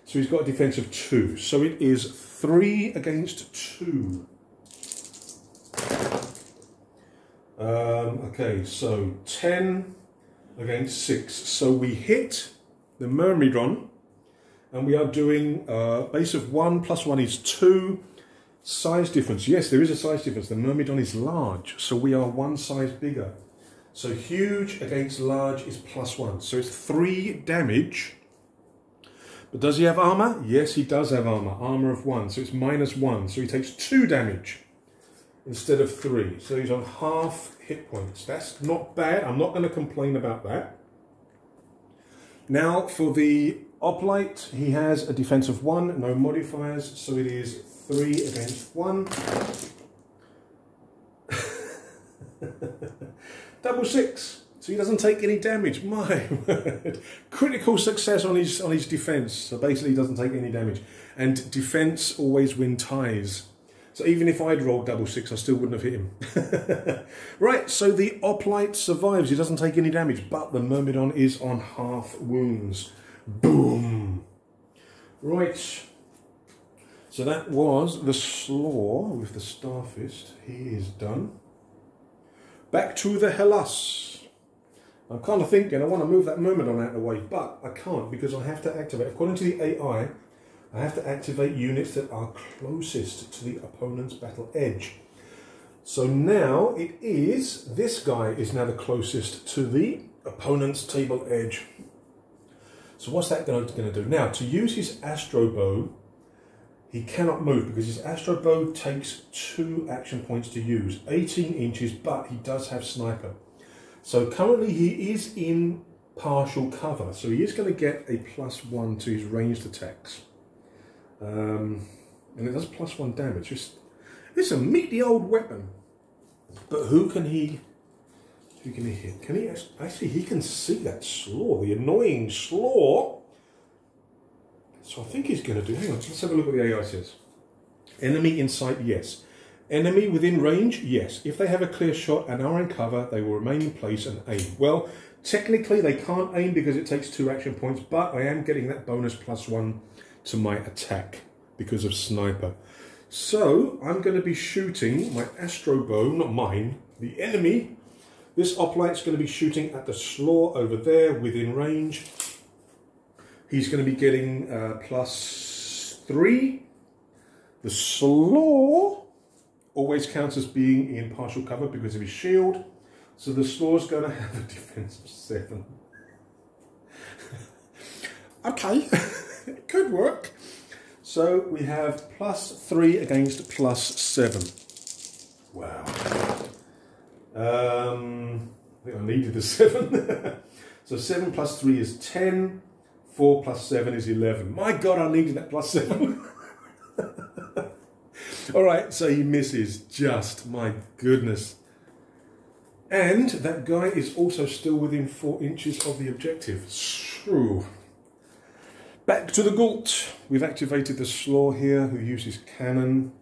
Speaker 1: So he's got a defense of 2. So it is 3 against 2. Okay, so 10 against 6. So we hit the Myrmidon, and we are doing base of 1 +1 is 2. Size difference. Yes, there is a size difference. The Myrmidon is large, so we are 1 size bigger. So huge against large is +1. So it's 3 damage. But does he have armor? Yes, he does have armor. Armor of 1. So it's -1. So he takes 2 damage instead of 3. So he's on half hit points. That's not bad. I'm not going to complain about that. Now for the Oplite, he has a defense of 1, no modifiers. So it is 3 against 1. Double 6. So he doesn't take any damage. My word. Critical success on his defense. So basically he doesn't take any damage. And defense always win ties. So even if I'd rolled double 6, I still wouldn't have hit him. Right, so the Oplite survives. He doesn't take any damage, but the Myrmidon is on half wounds. Boom. Right. So that was the Slaw with the Starfist. He is done. Back to the Hellas. I'm kind of thinking I want to move that Myrmidon out of the way, but I can't because I have to activate, according to the AI, I have to activate units that are closest to the opponent's battle edge. So now it is, this guy is now the closest to the opponent's table edge. So what's that going to do? Now, to use his Astro Bow, he cannot move because his Astro Bow takes 2 action points to use, 18 inches, but he does have Sniper. So currently he is in partial cover, so he is going to get a +1 to his ranged attacks. And it does +1 damage. It's a meaty old weapon. But who can he hit? Can he actually, he can see that slaw, the annoying slaw. So I think he's going to do, hang on, let's have a look what the AI says. Enemy in sight, yes. Enemy within range, yes. If they have a clear shot and are in cover, they will remain in place and aim. Well, technically they can't aim because it takes 2 action points, but I am getting that bonus +1 to my attack because of Sniper. So I'm going to be shooting my Astro Bow, not mine, the enemy. This Oplite's going to be shooting at the slaw over there within range. He's going to be getting +3. The slaw always counts as being in partial cover because of his shield. So the slaw's going to have a defense of 7. Okay, it could work. So we have +3 against +7. Wow. I think I needed the 7. So 7 + 3 is 10. 4 + 7 is 11. My God, I needed that +7. All right, so he misses just, my goodness. And that guy is also still within 4 inches of the objective. True. Back to the Ghult. We've activated the slaw here, who uses cannon.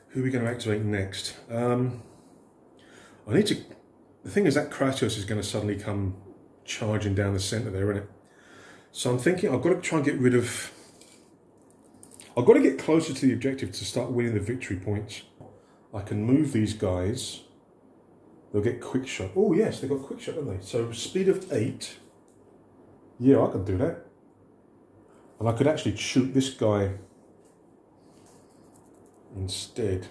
Speaker 1: Who are we going to activate next? I need to... The thing is that Kratos is going to suddenly come charging down the centre there, isn't it? So I'm thinking I've got to try and get rid of... I've got to get closer to the objective to start winning the victory points. I can move these guys. They'll get quick shot. Oh yes, they've got quick shot, haven't they? So speed of 8. Yeah, I can do that. And I could actually shoot this guy instead.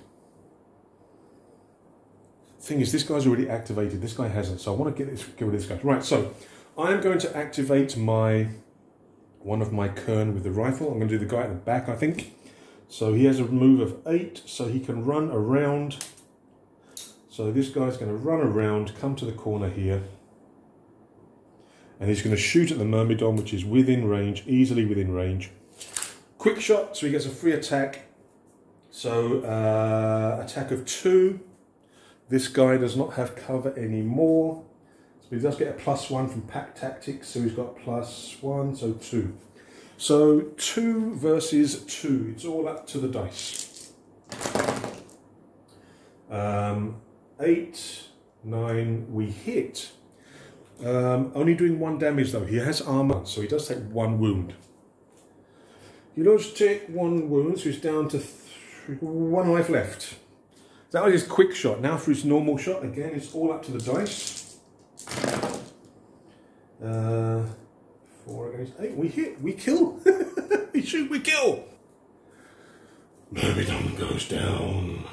Speaker 1: Thing is, this guy's already activated. This guy hasn't, so I want to get rid of this guy. Right, so I'm going to activate one of my Kern with the rifle. I'm going to do the guy at the back, I think. So he has a move of 8, so he can run around. So this guy's going to run around, come to the corner here. And he's going to shoot at the Myrmidon, which is within range, easily within range. Quick shot, so he gets a free attack. So attack of 2. This guy does not have cover anymore. So he does get a +1 from pack tactics, so he's got +1, so 2. So 2 versus 2. It's all up to the dice. 8, 9, we hit. Only doing 1 damage though. He has armor, so he does take 1 wound. He does take 1 wound, so he's down to 1 life left. That was his quick shot. Now for his normal shot, again, it's all up to the dice. 4 against 8. We hit, we kill. We shoot, we kill. Myrmidon goes down.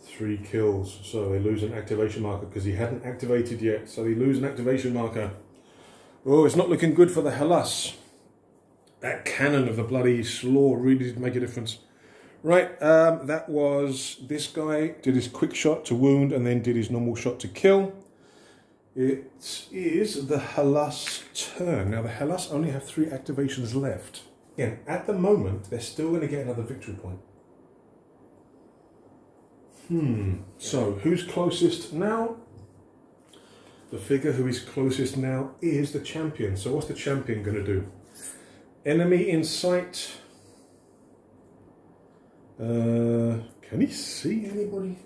Speaker 1: 3 kills. So they lose an activation marker because he hadn't activated yet. So they lose an activation marker. Oh, it's not looking good for the Hellas. That cannon of the bloody slaw really did make a difference. Right, that was this guy. Did his quick shot to wound and then did his normal shot to kill. It is the Hellas turn. Now the Hellas only have 3 activations left. Again, at the moment, they're still going to get another victory point. So who's closest now? The figure who is closest now is the champion. So what's the champion going to do? Enemy in sight. Can he see anybody?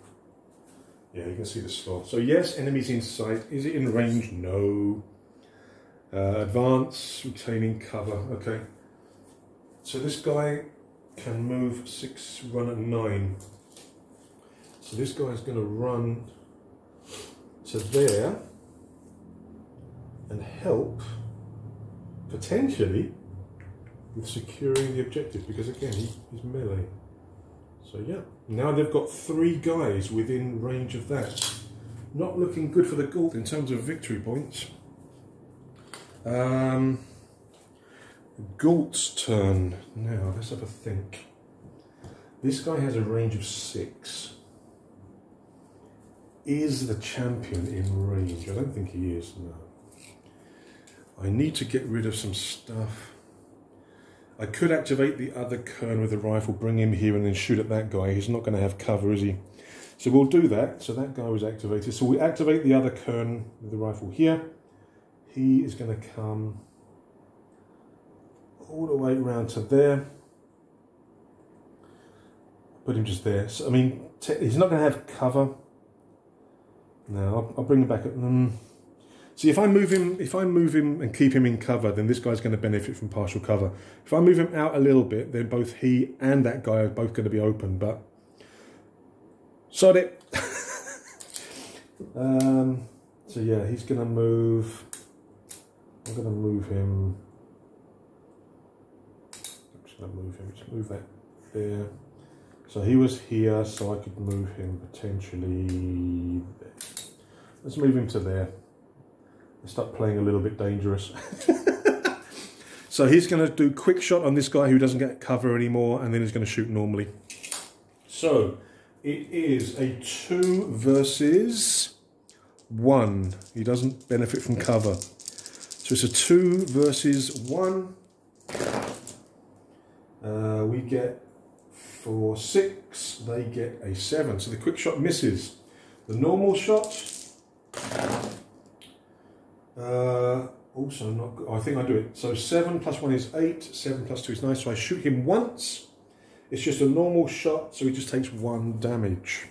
Speaker 1: Yeah, you can see the slot. So yes, enemies in sight. Is it in range? No. Advance, retaining cover. Okay. So this guy can move 6, run at 9. So this guy's going to run to there and help potentially with securing the objective, because again he's melee. So yeah, now they've got 3 guys within range of that. Not looking good for the Ghult in terms of victory points. Ghult's turn. Now let's have a think. This guy has a range of 6. Is the champion in range? I don't think he is, no. I need to get rid of some stuff. I could activate the other Kern with the rifle, bring him here and then shoot at that guy. He's not going to have cover, is he? So we'll do that. So that guy was activated. So we activate the other Kern with the rifle here. He is going to come all the way around to there. Put him just there. So, I mean, he's not going to have cover. No, I'll bring him back. See, if I move him and keep him in cover, then this guy's going to benefit from partial cover. If I move him out a little bit, then both he and that guy are both going to be open. But sod it. So yeah, he's going to move. I'm going to move him. I'm just going to move him. Just move that there. So he was here, so I could move him potentially there. Let's move him to there. Start playing a little bit dangerous. So he's going to do quick shot on this guy who doesn't get cover anymore, and then he's going to shoot normally. So it is a 2 versus 1. He doesn't benefit from cover. So it's a 2 versus 1. We get for 6, they get a 7. So the quick shot misses. The normal shot. Also not good. Oh, I think I do it. So 7 plus 1 is 8. 7 plus 2 is 9. So I shoot him once. It's just a normal shot, so he just takes 1 damage.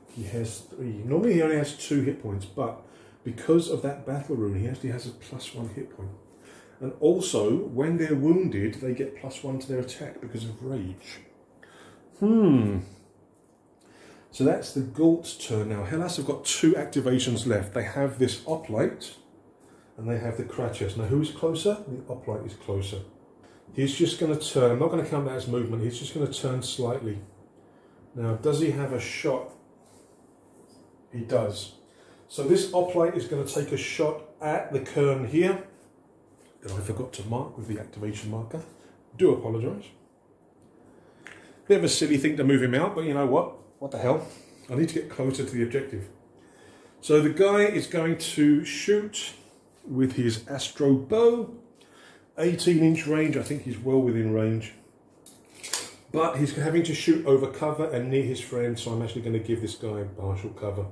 Speaker 1: He has 3. Normally he only has 2 hit points, but because of that battle rune, he actually has a +1 hit point. And also, when they're wounded, they get +1 to their attack because of rage. So that's the Ghult's turn now. Hellas have got 2 activations left. They have this Oplite and they have the Kratos. Now who's closer? The Oplite is closer. He's just going to turn. I'm not going to count that as movement. He's just going to turn slightly. Now, does he have a shot? He does. So this Oplite is going to take a shot at the Kern here that I forgot to mark with the activation marker. Do apologise. Bit of a silly thing to move him out, but you know what? What the hell? I need to get closer to the objective. So the guy is going to shoot with his Astro Bow. 18-inch range. I think he's well within range. But he's having to shoot over cover and near his friend, so I'm actually going to give this guy partial cover.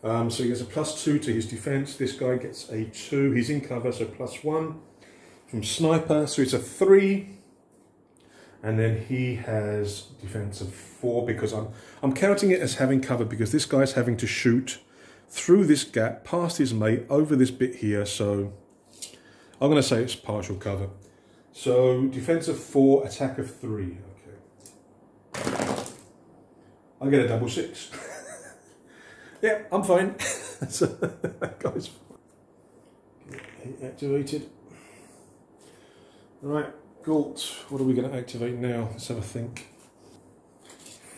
Speaker 1: So he gets a +2 to his defense. This guy gets a 2. He's in cover, so +1 from sniper. So it's a 3. And then he has defense of 4 because I'm counting it as having cover because this guy's having to shoot through this gap, past his mate, over this bit here. So I'm going to say it's partial cover. So defense of 4, attack of 3. Okay. I get a double 6. Yeah, I'm fine. So that guy's fine. Get activated. Right. Ghult, what are we going to activate now? Let's have a think.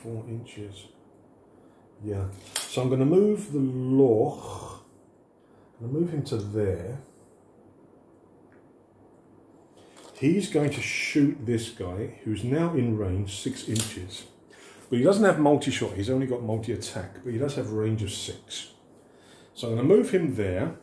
Speaker 1: 4 inches. Yeah. So I'm going to move the Loch. I'm going to move him to there. He's going to shoot this guy, who's now in range 6 inches. But he doesn't have multi-shot. He's only got multi-attack, but he does have range of 6. So I'm going to move him there.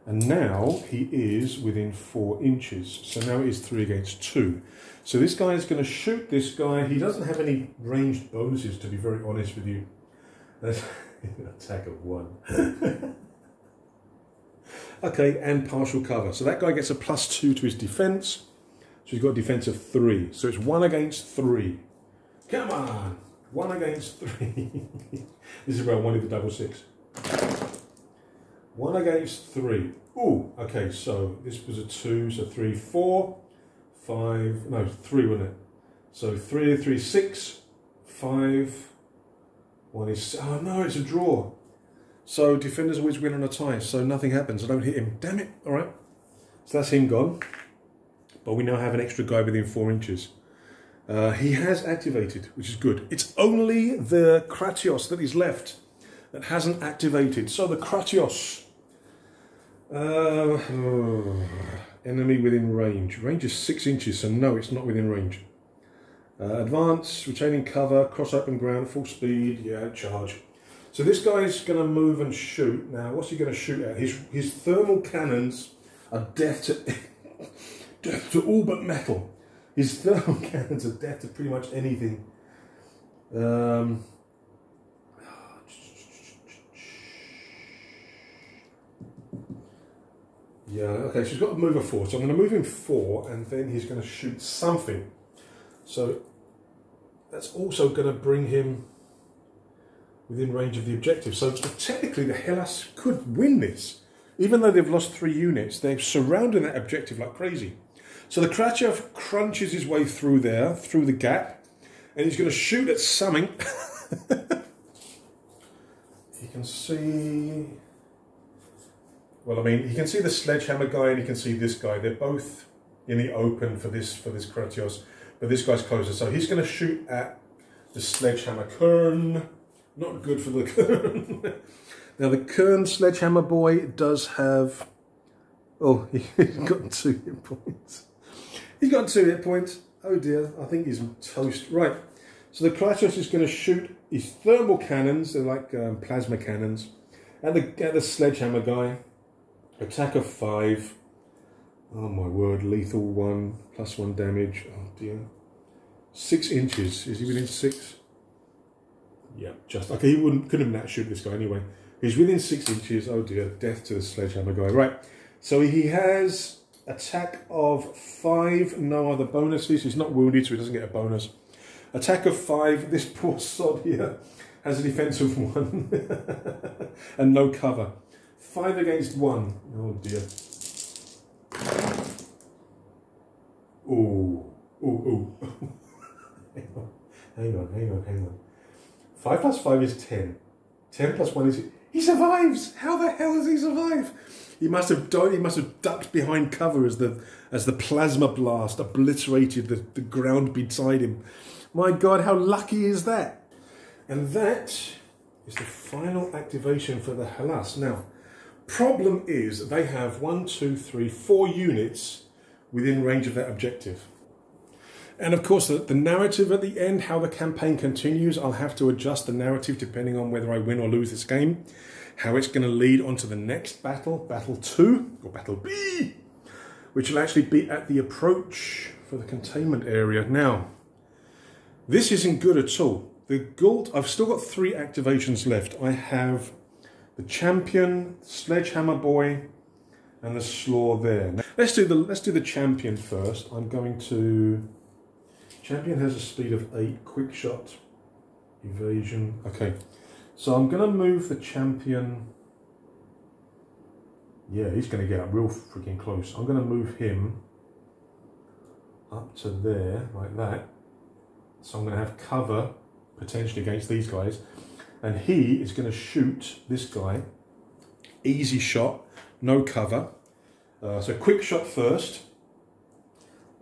Speaker 1: And now he is within 4 inches. So now it is 3 against 2. So this guy is going to shoot this guy. He doesn't have any ranged bonuses, to be very honest with you. That's an attack of 1. Okay, and partial cover. So that guy gets a +2 to his defense. So he's got a defense of 3. So it's 1 against 3. Come on! 1 against 3. This is where I wanted the double 6. 1 against 3. Ooh, okay, so this was a 2, so 3, 4, 5, no, 3, wasn't it? So 3, 3, 6, 5, One is, oh no, it's a draw. So defenders always win on a tie, so nothing happens. I don't hit him. Damn it. All right. So that's him gone. But we now have an extra guy within 4 inches. He has activated, which is good. It's only the Kratios that is left that hasn't activated. So the Kratios. Enemy within range. Range is 6 inches, so no, it's not within range. Advance, retaining cover, cross open ground, full speed, yeah, charge. So this guy's going to move and shoot. Now, what's he going to shoot at? His thermal cannons are death to all but metal. His thermal cannons are death to pretty much anything. Yeah, okay, so he's got to move a 4. So I'm going to move him 4, and then he's going to shoot something. So that's also going to bring him within range of the objective. So technically the Hellas could win this. Even though they've lost 3 units, they're surrounding that objective like crazy. So the Krachev crunches his way through there, through the gap, and he's going to shoot at something. You can see... Well, I mean, you can see the sledgehammer guy and you can see this guy. They're both in the open for this Kratios, but this guy's closer. So he's going to shoot at the sledgehammer Kern. Not good for the Kern. Now the Kern sledgehammer boy does have... Oh, he's got 2 hit points. He's got 2 hit points. Oh dear, I think he's toast. Right, so the Kratios is going to shoot his thermal cannons. They're like plasma cannons. At the sledgehammer guy. Attack of 5. Oh my word, lethal 1, +1 damage. Oh dear. 6 inches. Is he within 6? Yeah, just okay. He couldn't have shoot this guy anyway. He's within 6 inches. Oh dear, death to the sledgehammer guy. Right. So he has attack of 5. No other bonuses. He's not wounded, so he doesn't get a bonus. Attack of 5. This poor sod here has a defense of 1 and no cover. 5 against 1. Oh dear. Ooh. Ooh. Hang on. 5 plus 5 is 10. 10 plus 1 is... He survives! How the hell does he survive? He must have died. He must have ducked behind cover as the plasma blast obliterated the ground beside him. My God, how lucky is that? And that is the final activation for the Hellas. Now, problem is they have 1, 2, 3, 4 units within range of that objective. And of course, the narrative at the end, how the campaign continues, I'll have to adjust the narrative depending on whether I win or lose this game. How it's going to lead on to the next battle, Battle 2, or Battle B, which will actually be at the approach for the containment area. Now, this isn't good at all. The Ghult, I've still got 3 activations left. I have the Champion, Sledgehammer Boy, and the Slaw there. Now, let's do the Champion first. I'm going to... Champion has a speed of 8, quick shot, evasion. Okay, so I'm going to move the Champion. Yeah, he's going to get up real freaking close. I'm going to move him up to there, like that. So I'm going to have cover, potentially against these guys. And he is going to shoot this guy. Easy shot, no cover. So quick shot first.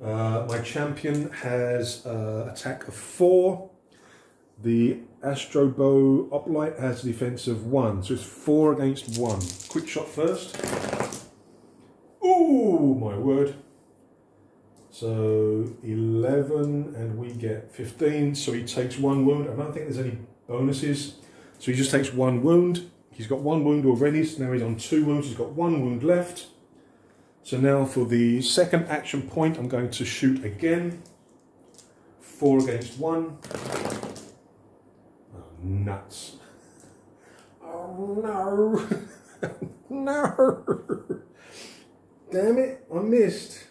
Speaker 1: My Champion has attack of 4. The Astrobow Oplite has a defense of 1. So it's 4 against 1. Quick shot first. Ooh, my word. So 11 and we get 15. So he takes 1 wound. I don't think there's any bonuses. So he just takes 1 wound. He's got 1 wound already. So now he's on 2 wounds. He's got 1 wound left. So now for the second action point, I'm going to shoot again. 4 against 1. Oh, nuts. Oh, no. No. Damn it, I missed.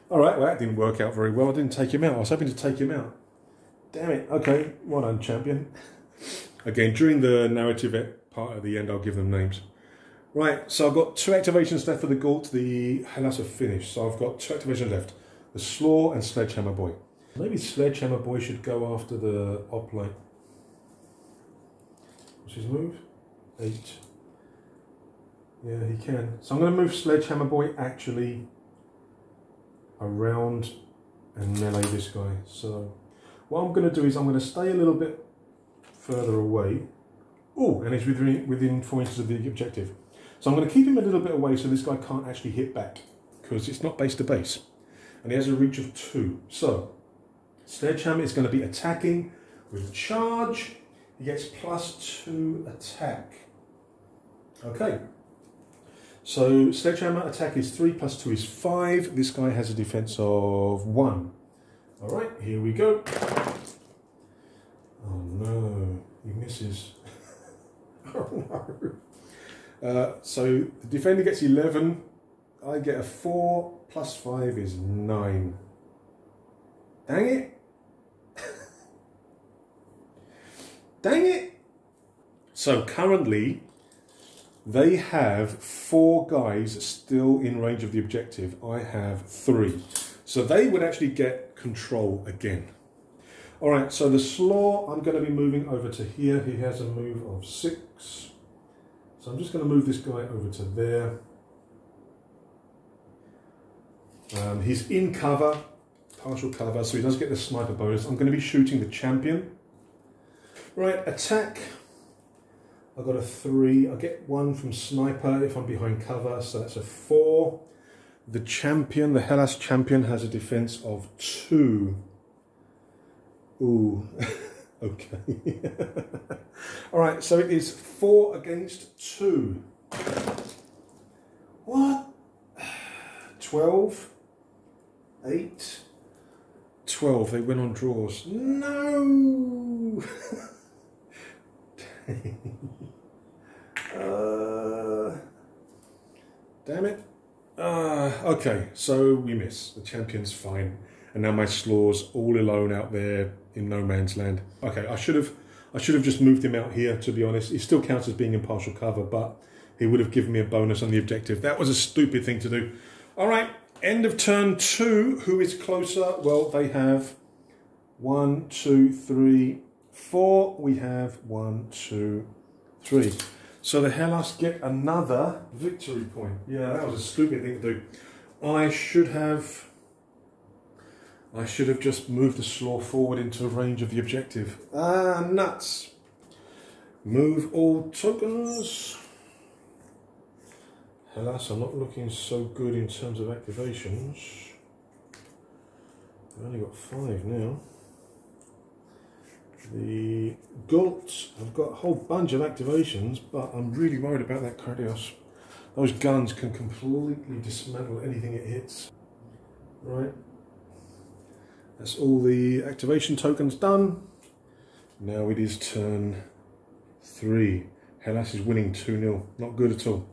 Speaker 1: All right, well, that didn't work out very well. I didn't take him out. I was hoping to take him out. Damn it. Okay, well done, Champion. Again, during the narrative part at the end, I'll give them names. Right, so I've got 2 activations left for the Ghult. The Hellas are finished, so I've got 2 activations left. The Slaw and Sledgehammer Boy. Maybe Sledgehammer Boy should go after the Oplite. What's his move? 8. Yeah, he can. So I'm going to move Sledgehammer Boy actually around and melee this guy. So what I'm going to do is I'm going to stay a little bit further away. Oh, and he's within 4 inches of the objective. So I'm going to keep him a little bit away so this guy can't actually hit back, because it's not base to base. And he has a reach of 2. So Sledgehammer is going to be attacking with charge. He gets +2 attack. Okay. So Sledgehammer attack is 3 + 2 is 5. This guy has a defense of 1. All right, here we go. Oh no, he misses. Oh no. So the defender gets 11. I get a 4 + 5 is 9. Dang it. Dang it. So currently they have 4 guys still in range of the objective. I have 3. So they would actually get control again. All right, so the slaw, I'm going to be moving over to here. He has a move of 6. So I'm just going to move this guy over to there. He's in cover, partial cover, so he does get the sniper bonus. I'm going to be shooting the champion. Right, attack. I got a 3. I get 1 from sniper if I'm behind cover, so that's a 4. The champion, the Hellas champion, has a defense of 2. Ooh, okay. All right, so it is 4 against 2. What? 12, 8, 12. They went on draws. No. Damn it. Okay, so we miss. The champion's fine. And now my slaw's all alone out there in no man's land. Okay, I should have just moved him out here, to be honest. He still counts as being in partial cover, but he would have given me a bonus on the objective. That was a stupid thing to do. All right, end of turn 2. Who is closer? Well, they have 1, 2, 3, 4. We have 1, 2, 3. So the Hellas get another victory point. Yeah, that was a stupid thing to do. I should have just moved the slaw forward into range of the objective. Ah, nuts. Move all tokens. Hellas, I'm not looking so good in terms of activations. I've only got 5 now. The Ghult, I've got a whole bunch of activations, but I'm really worried about that Kradios. Those guns can completely dismantle anything it hits. Right. That's all the activation tokens done. Now it is turn 3. Hellas is winning 2-0. Not good at all.